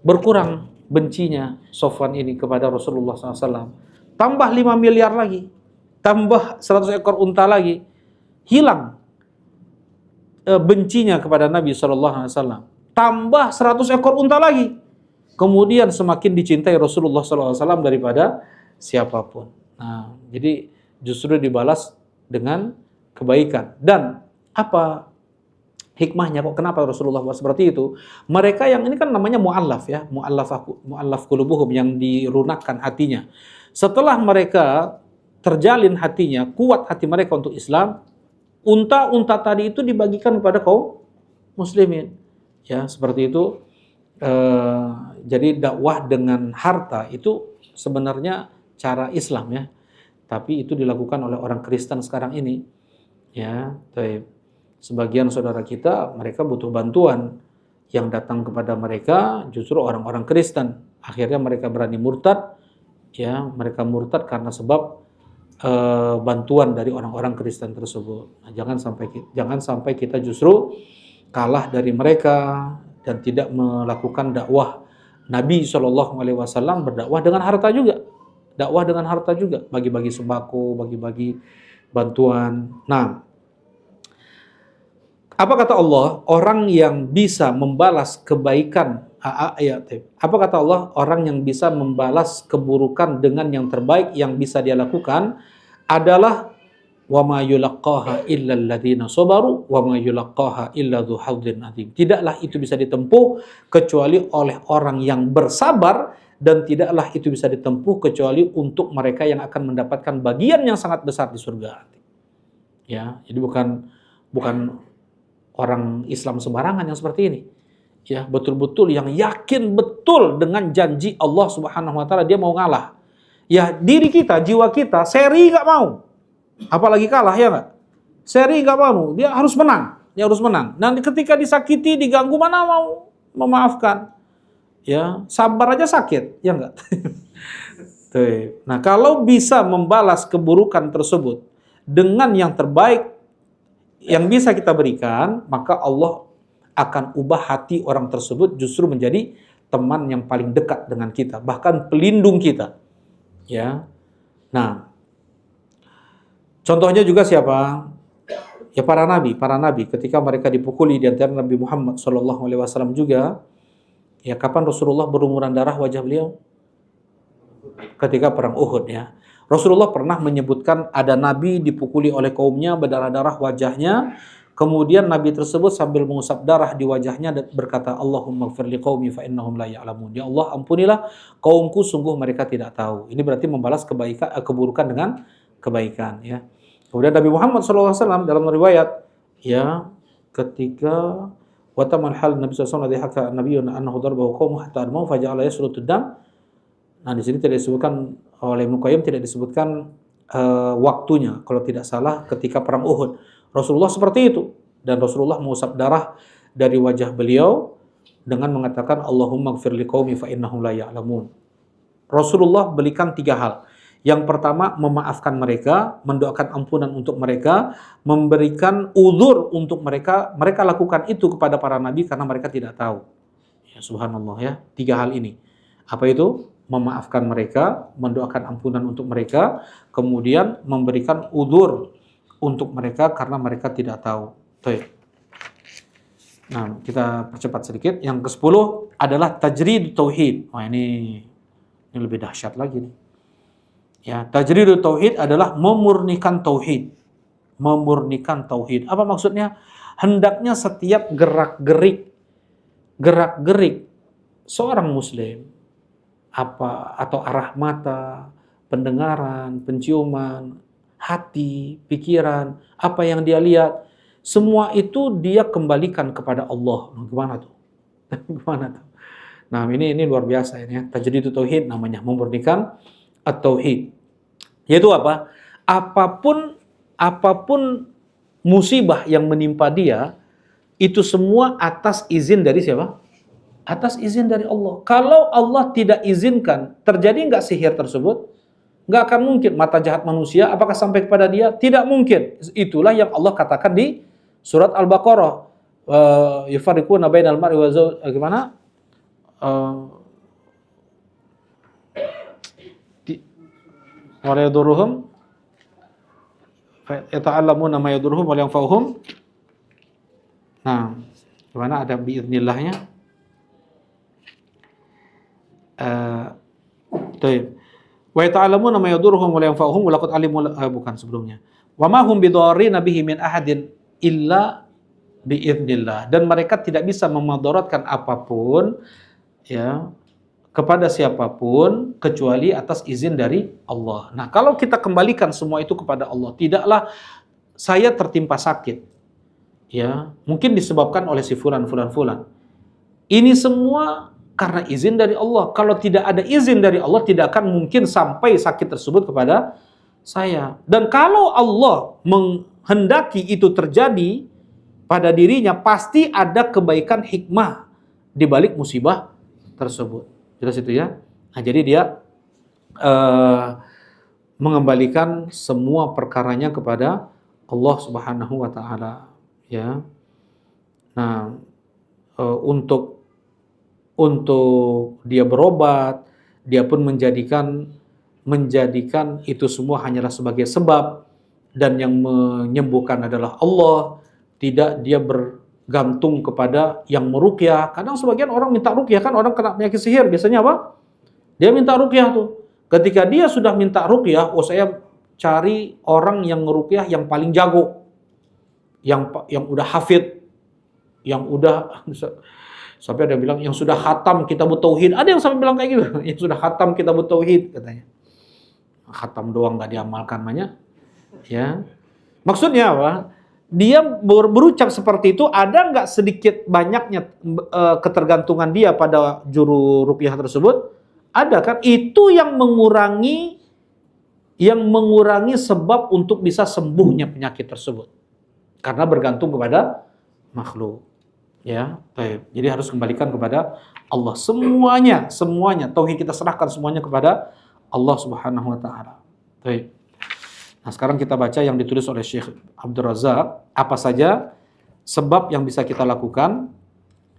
Berkurang bencinya Sofwan ini kepada Rasulullah SAW. Tambah 5 miliar lagi. Tambah 100 ekor unta lagi. Hilang bencinya kepada Nabi SAW. Tambah 100 ekor unta lagi. Kemudian semakin dicintai Rasulullah SAW daripada siapapun. Nah, jadi justru dibalas dengan kebaikan. Dan apa hikmahnya kok kenapa Rasulullah buat seperti itu? Mereka yang ini kan namanya mu'allaf ya, mu'allaf qulubuhum, yang dirunakkan hatinya. Setelah mereka terjalin hatinya, kuat hati mereka untuk Islam, unta-unta tadi itu dibagikan kepada kaum muslimin. Ya, seperti itu. Jadi dakwah dengan harta itu sebenarnya cara Islam ya. Tapi itu dilakukan oleh orang Kristen sekarang ini. Ya, sebagian saudara kita mereka butuh bantuan yang datang kepada mereka justru orang-orang Kristen. Akhirnya mereka berani murtad, ya, mereka murtad karena sebab bantuan dari orang-orang Kristen tersebut. Nah, jangan sampai kita justru kalah dari mereka dan tidak melakukan dakwah. Nabi SAW berdakwah dengan harta juga. Dakwah dengan harta juga, bagi-bagi sembako, bagi-bagi bantuan. Nah, apa kata Allah? Orang yang bisa membalas kebaikan, apa kata Allah? Orang yang bisa membalas keburukan dengan yang terbaik yang bisa dia lakukan adalah wa ma yulaqqaha illa alladziina sabaru wa ma yulaqqaha illa dzu hadzin adzim. Tidaklah itu bisa ditempuh kecuali oleh orang yang bersabar, dan tidaklah itu bisa ditempuh kecuali untuk mereka yang akan mendapatkan bagian yang sangat besar di surga. Ya, jadi bukan orang Islam sembarangan yang seperti ini. Ya, betul-betul yang yakin betul dengan janji Allah Subhanahu wa taala, dia mau ngalah. Ya, diri kita, jiwa kita seri nggak mau. Apalagi kalah, ya nggak? Seri nggak mau, dia harus menang. Dia harus menang. Dan ketika disakiti, diganggu, mana mau memaafkan? Ya, sabar aja sakit, ya nggak? Nah, kalau bisa membalas keburukan tersebut dengan yang terbaik yang bisa kita berikan, maka Allah akan ubah hati orang tersebut justru menjadi teman yang paling dekat dengan kita, bahkan pelindung kita. Ya. Nah, contohnya juga siapa? Ya, para nabi ketika mereka dipukuli, di antara Nabi Muhammad SAW juga. Ya, kapan Rasulullah berlumuran darah wajah beliau? Ketika perang Uhud, ya. Rasulullah pernah menyebutkan ada nabi dipukuli oleh kaumnya, berdarah-darah wajahnya. Kemudian nabi tersebut sambil mengusap darah di wajahnya dan berkata, Allahumma ighfir liqaumi fa innahum la ya'lamun. Ya Allah, ampunilah kaumku, sungguh mereka tidak tahu. Ini berarti membalas keburukan dengan kebaikan, ya. Kemudian Nabi Muhammad SAW dalam riwayat, ya, ketika wataman hal Nabi SAW dihaka nabiyun annahu darbahu qaumu hatta admau faja'ala yasrutud dam. Nah, di sini tidak disebutkan oleh Ibnu Qayyim, tidak disebutkan waktunya. Kalau tidak salah ketika perang Uhud, Rasulullah seperti itu, dan Rasulullah mengusap darah dari wajah beliau dengan mengatakan Allahumma ighfir liqaumi fa innahum la ya'lamun. Rasulullah berikan 3 hal. Yang pertama, memaafkan mereka, mendoakan ampunan untuk mereka, memberikan uzur untuk mereka. Mereka lakukan itu kepada para nabi karena mereka tidak tahu. Ya, subhanallah, ya. 3 hal ini. Apa itu? Memaafkan mereka, mendoakan ampunan untuk mereka, kemudian memberikan uzur untuk mereka karena mereka tidak tahu. Baik. Nah, kita percepat sedikit. Yang ke-10 adalah tajrid tauhid. Wah, ini lebih dahsyat lagi nih. Ya, tajrid tauhid adalah memurnikan tauhid. Memurnikan tauhid. Apa maksudnya? Hendaknya setiap gerak-gerik seorang muslim, atau arah mata, pendengaran, penciuman, hati, pikiran, apa yang dia lihat, semua itu dia kembalikan kepada Allah. Gimana tuh? Gimana tuh? Nah, ini luar biasa ini, ya. Tajdid tauhid namanya, memurnikan at-tauhid. Yaitu apa? Apapun musibah yang menimpa dia, itu semua atas izin dari siapa? Atas izin dari Allah. Kalau Allah tidak izinkan, terjadi nggak sihir tersebut? Nggak akan mungkin. Mata jahat manusia, apakah sampai kepada dia? Tidak mungkin. Itulah yang Allah katakan di surat Al-Baqarah. Yufarriquna bainal mar'i wa zawj, gimana? Wa la yadurruhum yata'allamuna ma yadurruhum wa la yanfa'uhum. Nah, gimana ada biiznillahnya? Wa yata'allamuna ma yadurruhum wa la yanfa'uhum wa laqad alimu, bukan sebelumnya. Wa ma hum bidarrina bihi min ahadin illa biiznillah. Dan mereka tidak bisa memadaratkan apapun, ya, kepada siapapun kecuali atas izin dari Allah. Nah, kalau kita kembalikan semua itu kepada Allah, tidaklah saya tertimpa sakit, ya, mungkin disebabkan oleh si fulan. Ini semua karena izin dari Allah. Kalau tidak ada izin dari Allah, tidak akan mungkin sampai sakit tersebut kepada saya. Dan kalau Allah menghendaki itu terjadi pada dirinya, pasti ada kebaikan hikmah di balik musibah tersebut. Jelas itu ya. Nah, jadi dia mengembalikan semua perkaranya kepada Allah Subhanahu wa taala, ya. Nah, untuk dia berobat, dia pun menjadikan itu semua hanyalah sebagai sebab, dan yang menyembuhkan adalah Allah. Tidak dia bergantung kepada yang meruqyah. Kadang sebagian orang minta ruqyah, kan orang kena penyakit sihir biasanya apa? Dia minta ruqyah tuh. Ketika dia sudah minta ruqyah, saya cari orang yang ngeruqyah yang paling jago, yang udah hafid, yang udah sampai ada bilang yang sudah khatam kitabut tauhid. Ada yang sampai bilang kayak gitu, yang sudah khatam kitabut tauhid katanya. Khatam doang nggak diamalkan banyak, ya. Maksudnya apa? Dia berucap seperti itu, ada nggak sedikit banyaknya ketergantungan dia pada juru ruqyah tersebut? Ada kan? Itu yang mengurangi sebab untuk bisa sembuhnya penyakit tersebut. Karena bergantung kepada makhluk. Ya, baik. Jadi harus kembalikan kepada Allah semuanya. Tauhid kita serahkan semuanya kepada Allah Subhanahu wa taala. Baik. Nah, sekarang kita baca yang ditulis oleh Syekh Abdul Razak. Apa saja sebab yang bisa kita lakukan?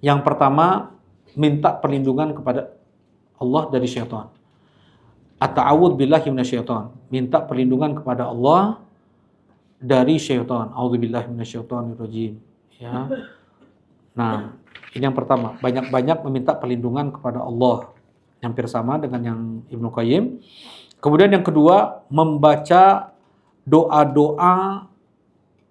Yang pertama, minta perlindungan kepada Allah dari syaitan. At-ta'awudz billahi minasyaitan. Minta perlindungan kepada Allah dari syaitan. A'udzubillahi minasyaitonirrajim. Ya. Nah, ini yang pertama. Banyak-banyak meminta perlindungan kepada Allah. Hampir sama dengan yang Ibnu Qayyim. Kemudian yang kedua, membaca doa-doa,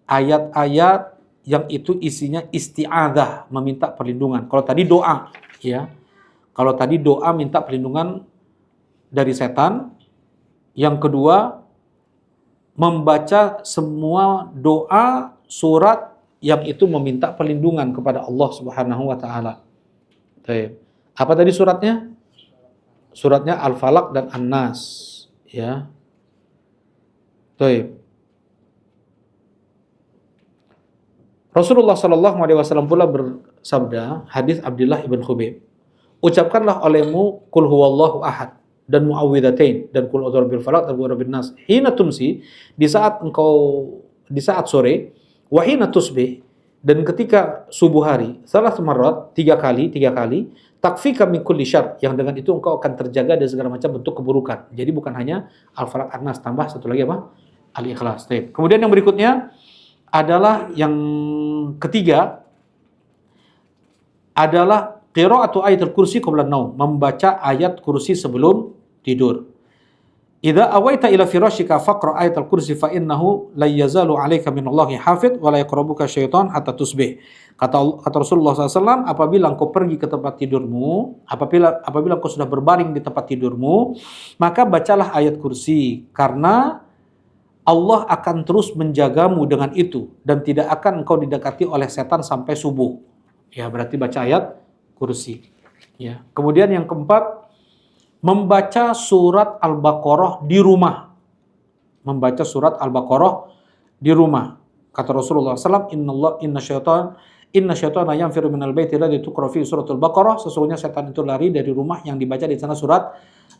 ayat-ayat yang itu isinya isti'adzah, meminta perlindungan. Kalau tadi doa, ya. Kalau tadi doa minta perlindungan dari setan. Yang kedua, membaca semua doa, surat yang itu meminta perlindungan kepada Allah Subhanahu wa taala. Apa tadi suratnya? Suratnya Al-Falaq dan An-Nas, ya. Rasulullah sallallahu alaihi wasallam pula bersabda, hadis Abdullah ibn Khubayb, ucapkanlah olehmu qul huwallahu ahad dan muawwidzatain dan qul a'udzu birabbil falaq dan qul a'udzu birabbin nas hina tumsi, di saat sore, wa hina tusbih, dan ketika subuh hari, salat marrat, tiga kali, takfika min kulli syarr, yang dengan itu engkau akan terjaga dari segala macam bentuk keburukan. Jadi bukan hanya Al-Falaq An-Nas, tambah satu lagi apa? Al-Ikhlas. Kemudian yang berikutnya adalah yang ketiga adalah qira'atu ayatul kursi qabla naum, membaca ayat kursi sebelum tidur. Idza awaita ila firashika faqra ayatul kursi fa innahu la yazalu 'alaika minallahi hafidh wa la yaqrabuka syaitan hatta tusbih. Kata Rasulullah SAW, apabila engkau pergi ke tempat tidurmu, apabila engkau sudah berbaring di tempat tidurmu, maka bacalah ayat kursi, karena Allah akan terus menjagamu dengan itu dan tidak akan engkau didekati oleh setan sampai subuh. Ya, berarti baca ayat kursi. Ya. Kemudian yang keempat, membaca surat Al-Baqarah di rumah. Membaca surat Al-Baqarah di rumah. Kata Rasulullah SAW, inna syaitana yanfiru minal baiti alladzi tuqra fihi suratul Baqarah. Sesungguhnya setan itu lari dari rumah yang dibaca di sana surat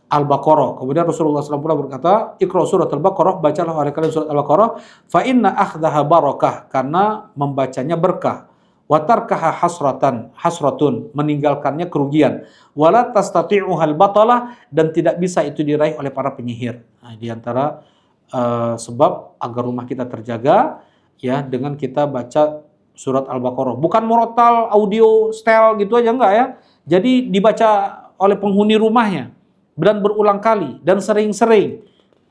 Al-Baqarah. Kemudian Rasulullah SAW pula berkata, Iqra surat Al-Baqarah, bacalah oleh kalian surat Al-Baqarah, fa inna akhdaha barakah, karena membacanya berkah. Wa tarkaha hasratun, meninggalkannya kerugian. Wala tastati'uhal batalah, dan tidak bisa itu diraih oleh para penyihir. Nah, di antara sebab agar rumah kita terjaga, ya, dengan kita baca surat Al-Baqarah. Bukan murotal, audio, setel gitu aja, enggak ya. Jadi dibaca oleh penghuni rumahnya dan berulang kali dan sering-sering.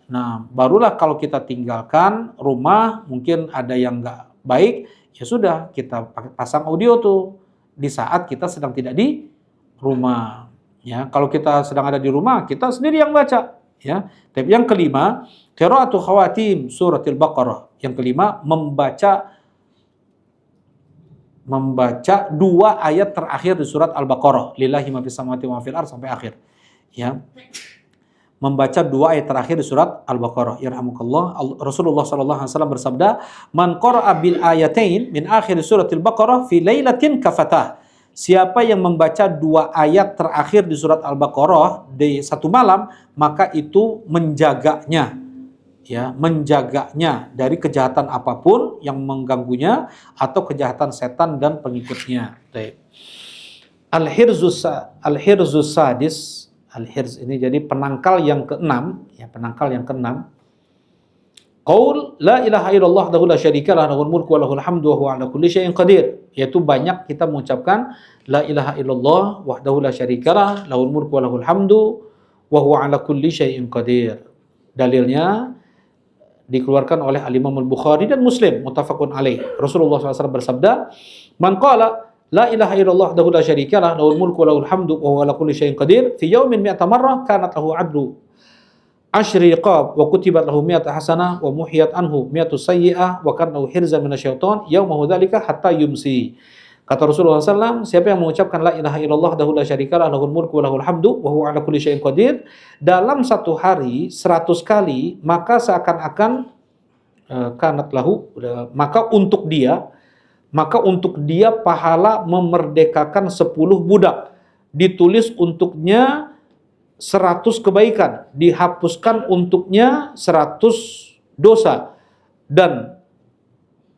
Nah, barulah kalau kita tinggalkan rumah, mungkin ada yang enggak baik, ya sudah, kita pasang audio tuh di saat kita sedang tidak di rumah. Ya, kalau kita sedang ada di rumah, kita sendiri yang baca. Ya, tapi yang kelima, qira'atu khawatim suratil Baqarah. Yang kelima, membaca dua ayat terakhir di surat Al-Baqarah, lillahi ma fis samawati wa ma fil ardh, sampai akhir. Ya. Membaca dua ayat terakhir di surat Al-Baqarah. Yarhamukallah. Rasulullah sallallahu alaihi wasallam bersabda, "Man qara'a bil ayatain min akhir suratil Baqarah fi lailatin kafatah." siapa yang membaca 2 ayat terakhir di surat Al-Baqarah di satu malam, maka itu menjaganya, ya, menjaganya dari kejahatan apapun yang mengganggunya atau kejahatan setan dan pengikutnya. Baik. Al-hirzus sadis, al-hirz ini jadi penangkal yang keenam, ya, penangkal yang keenam. Qaul la ilaha illallah wahdahu la syarikalah lahul mulku wa lahul hamdu wa huwa ala kulli syai'in qadir, yaitu banyak kita mengucapkan la ilaha illallah wahdahu la syarikalah lahul mulku wa lahul hamdu wa huwa ala kulli syai'in qadir. Dalilnya dikeluarkan oleh Al-Imam Al-Bukhari dan Muslim, muttafaqun alaih. Rasulullah SAW bersabda, "Man qala la ilaha illallah wahdahu la syarikalah lahul mulku wa lahul hamdu wa huwa ala kulli syai'in qadir fi yaumin mi'ata marrah kanat lahu adlu asyri riqab wa kutibat lahu mi'atu hasanah wa muhiyat anhu mi'atu sayyi'ah wa kana hirzan minasyaiton yaumahu dzalika hatta yumsi." Kata Rasulullah SAW, siapa yang mengucapkan la ilaha illallah wahdahu la syarikalah lahul mulku wa lahul hamdu wa huwa ala kulli syai'in qadir dalam satu hari 100 kali, maka seakan-akan kanat lahu, maka untuk dia pahala memerdekakan 10 budak, ditulis untuknya 100 kebaikan, dihapuskan untuknya 100 dosa, dan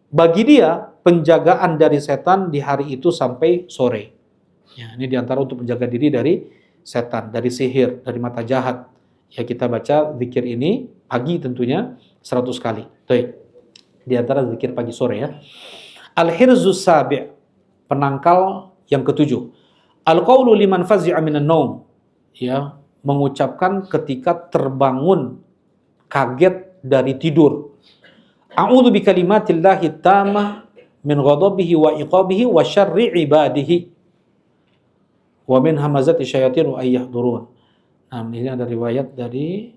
bagi dia penjagaan dari setan di hari itu sampai sore. Ya, ini diantara untuk menjaga diri dari setan, dari sihir, dari mata jahat. Ya, kita baca zikir ini pagi tentunya 100 kali. Baik. Di antara zikir pagi sore ya. Al-hirzus sabi', penangkal yang ketujuh. Al-qaulu liman fazi'a minan naum. Ya, mengucapkan ketika terbangun kaget dari tidur. A'udzu bikalimatillahi tammah min ghadabihi wa iqabihi wa syarri ibadihi wa min hamazati syayatin wa ayyahdurun. Nah, ini ada riwayat dari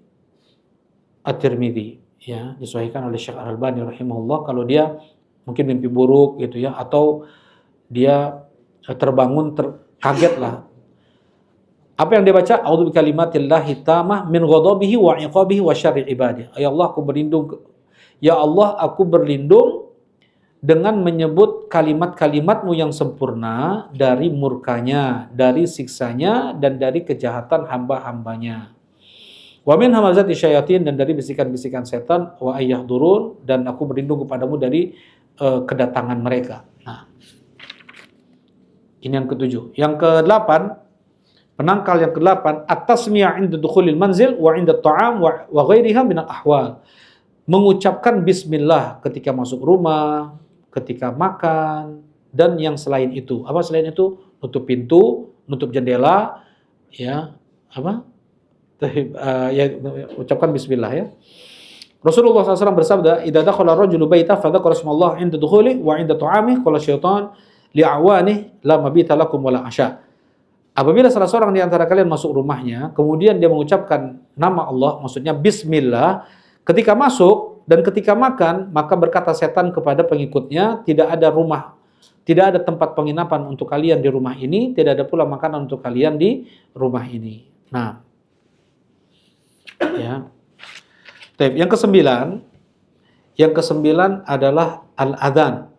At-Tirmidzi, ya, disahihkan oleh Syekh Al-Albani rahimahullah, kalau dia mungkin mimpi buruk gitu ya, atau dia terbangun kaget lah. Apa yang dia baca? A'udzu bikalimatillahi tammah min ghadabihi wa iqabihi wa syarri ibadihi. Ya Allah, aku berlindung dengan menyebut kalimat-kalimatmu yang sempurna dari murkanya, dari siksanya, dan dari kejahatan hamba-hambanya. Wa min hamazati syayatin, dan dari bisikan-bisikan setan, wa ayyahdurun, dan aku berlindung kepadamu dari kedatangan mereka. Nah, ini yang ketujuh. Yang kedelapan, penangkal yang kedelapan, at-tasmiyah 'inda dukhulil manzil wa 'inda at-ta'am wa ghairiha min al-ahwal. Mengucapkan bismillah ketika masuk rumah, ketika makan, dan yang selain itu. Apa selain itu? Nutup pintu, nutup jendela, ya, apa? Ya, ucapkan bismillah ya. Rasulullah SAW bersabda, "Idza dakhala ar-rajulu baita fa dzakara ismallah 'inda dukhuli wa 'inda ta'amih qala syaitan li'awanihi la mabita lakum wala asya." Apabila salah seorang di antara kalian masuk rumahnya, kemudian dia mengucapkan nama Allah, maksudnya bismillah, ketika masuk dan ketika makan, maka berkata setan kepada pengikutnya, tidak ada tempat penginapan untuk kalian di rumah ini, tidak ada pula makanan untuk kalian di rumah ini. Nah, ya. Yang kesembilan adalah al-adzan.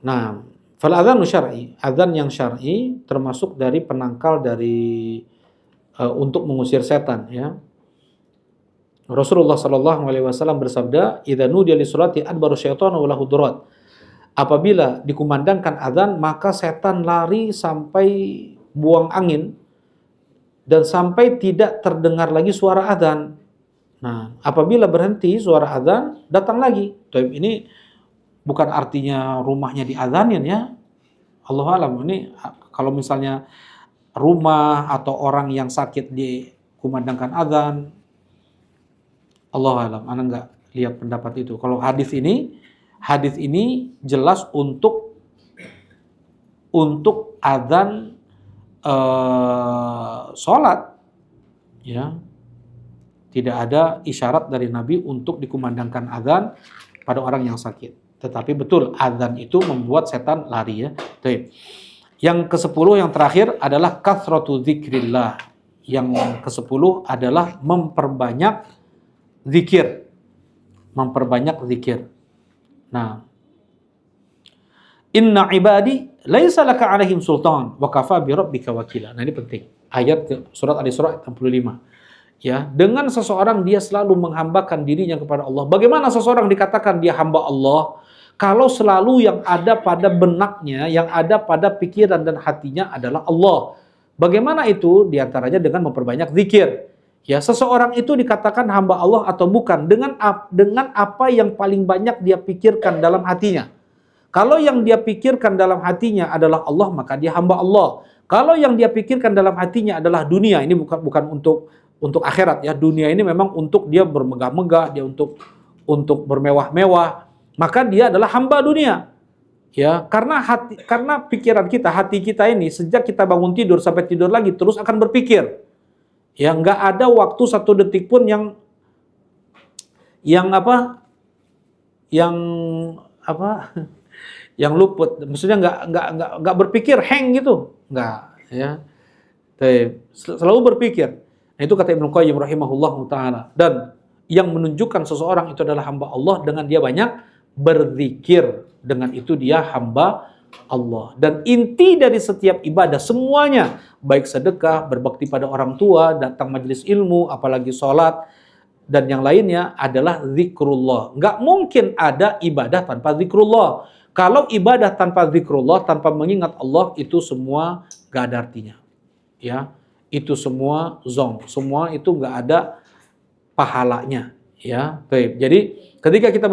Nah, fal adzanu syar'i, adzan yang syar'i termasuk dari penangkal dari untuk mengusir setan, ya. Rasulullah sallallahu alaihi wasallam bersabda, "Idza nudiya lis-salati adbaru syaitanu wa lahu durat." Apabila dikumandangkan adzan, maka setan lari sampai buang angin dan sampai tidak terdengar lagi suara adzan. Nah, apabila berhenti suara adzan, datang lagi. Ini bukan artinya rumahnya diadzanin ya. Allahu a'lam. Ini kalau misalnya rumah atau orang yang sakit dikumandangkan adzan, Allahu a'lam. Ana enggak lihat pendapat itu. Kalau hadis ini jelas untuk adzan sholat, ya. Tidak ada isyarat dari Nabi untuk dikumandangkan adzan pada orang yang sakit. Tetapi betul adzan itu membuat setan lari ya. Baik. Yang ke-10 yang terakhir adalah kathratu dzikrillah. Yang ke-10 adalah memperbanyak zikir. Nah, inna ibadi laisa laka alaihim sultan wa kafa bi rabbika wakila. Nah, ini penting. Ayat surat Al-Isra 65. Ya, dengan seseorang dia selalu menghambakan dirinya kepada Allah. Bagaimana seseorang dikatakan dia hamba Allah kalau selalu yang ada pada benaknya, yang ada pada pikiran dan hatinya adalah Allah. Bagaimana itu? Di antaranya dengan memperbanyak zikir. Ya, seseorang itu dikatakan hamba Allah atau bukan dengan apa yang paling banyak dia pikirkan dalam hatinya. Kalau yang dia pikirkan dalam hatinya adalah Allah, maka dia hamba Allah. Kalau yang dia pikirkan dalam hatinya adalah dunia, ini bukan untuk akhirat ya. Dunia ini memang untuk dia bermegah-megah, dia untuk bermewah-mewah, maka dia adalah hamba dunia. Ya, karena pikiran kita, hati kita ini sejak kita bangun tidur sampai tidur lagi terus akan berpikir. Ya, nggak ada waktu satu detik pun yang apa? Yang apa? Yang luput. Maksudnya nggak berpikir hang gitu. Nggak, ya. Selalu berpikir. Nah, itu kata Ibnu Qayyim rahimahullahu taala. Dan yang menunjukkan seseorang itu adalah hamba Allah dengan dia banyak berzikir. Dengan itu dia hamba Allah. Dan inti dari setiap ibadah semuanya, baik sedekah, berbakti pada orang tua, datang majelis ilmu, apalagi sholat dan yang lainnya adalah zikrullah. Nggak mungkin ada ibadah tanpa zikrullah. Kalau ibadah tanpa zikrullah, tanpa mengingat Allah, itu semua nggak ada artinya. Ya, itu semua zong, semua itu nggak ada pahalanya. Ya, baik. Jadi ketika kita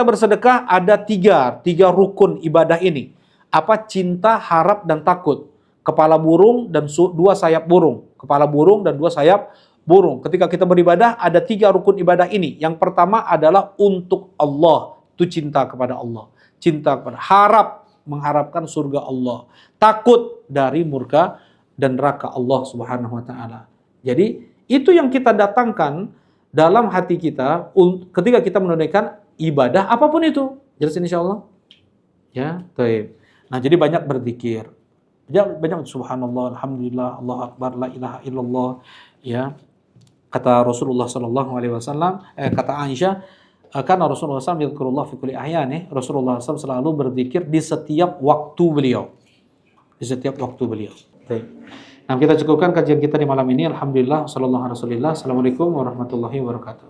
bersedekah ada tiga rukun ibadah ini. Apa? Cinta, harap, dan takut. Kepala burung dan dua sayap burung. Kepala burung dan dua sayap burung. Ketika kita beribadah ada tiga rukun ibadah ini. Yang pertama adalah untuk Allah. Itu cinta kepada Allah. Cinta kepada harap, mengharapkan surga Allah. Takut dari murka dan neraka Allah Subhanahu wa taala. Jadi itu yang kita datangkan dalam hati kita ketika kita menunaikan ibadah apapun itu. Jelas insyaallah? Ya, baik. Nah, jadi banyak berzikir. Banyak subhanallah, alhamdulillah, Allahu akbar, la ilaha illallah. Ya. Kata Rasulullah sallallahu alaihi wasallam, kata Aisyah, karena Rasulullah SAW yadhkurullah fi kulli ahyani, Rasulullah SAW selalu berzikir di setiap waktu beliau. Di setiap waktu beliau. Baik. Nah, kita cukupkan kajian kita di malam ini. Alhamdulillah, sallallahu alaihi wasallam. Assalamualaikum warahmatullahi wabarakatuh.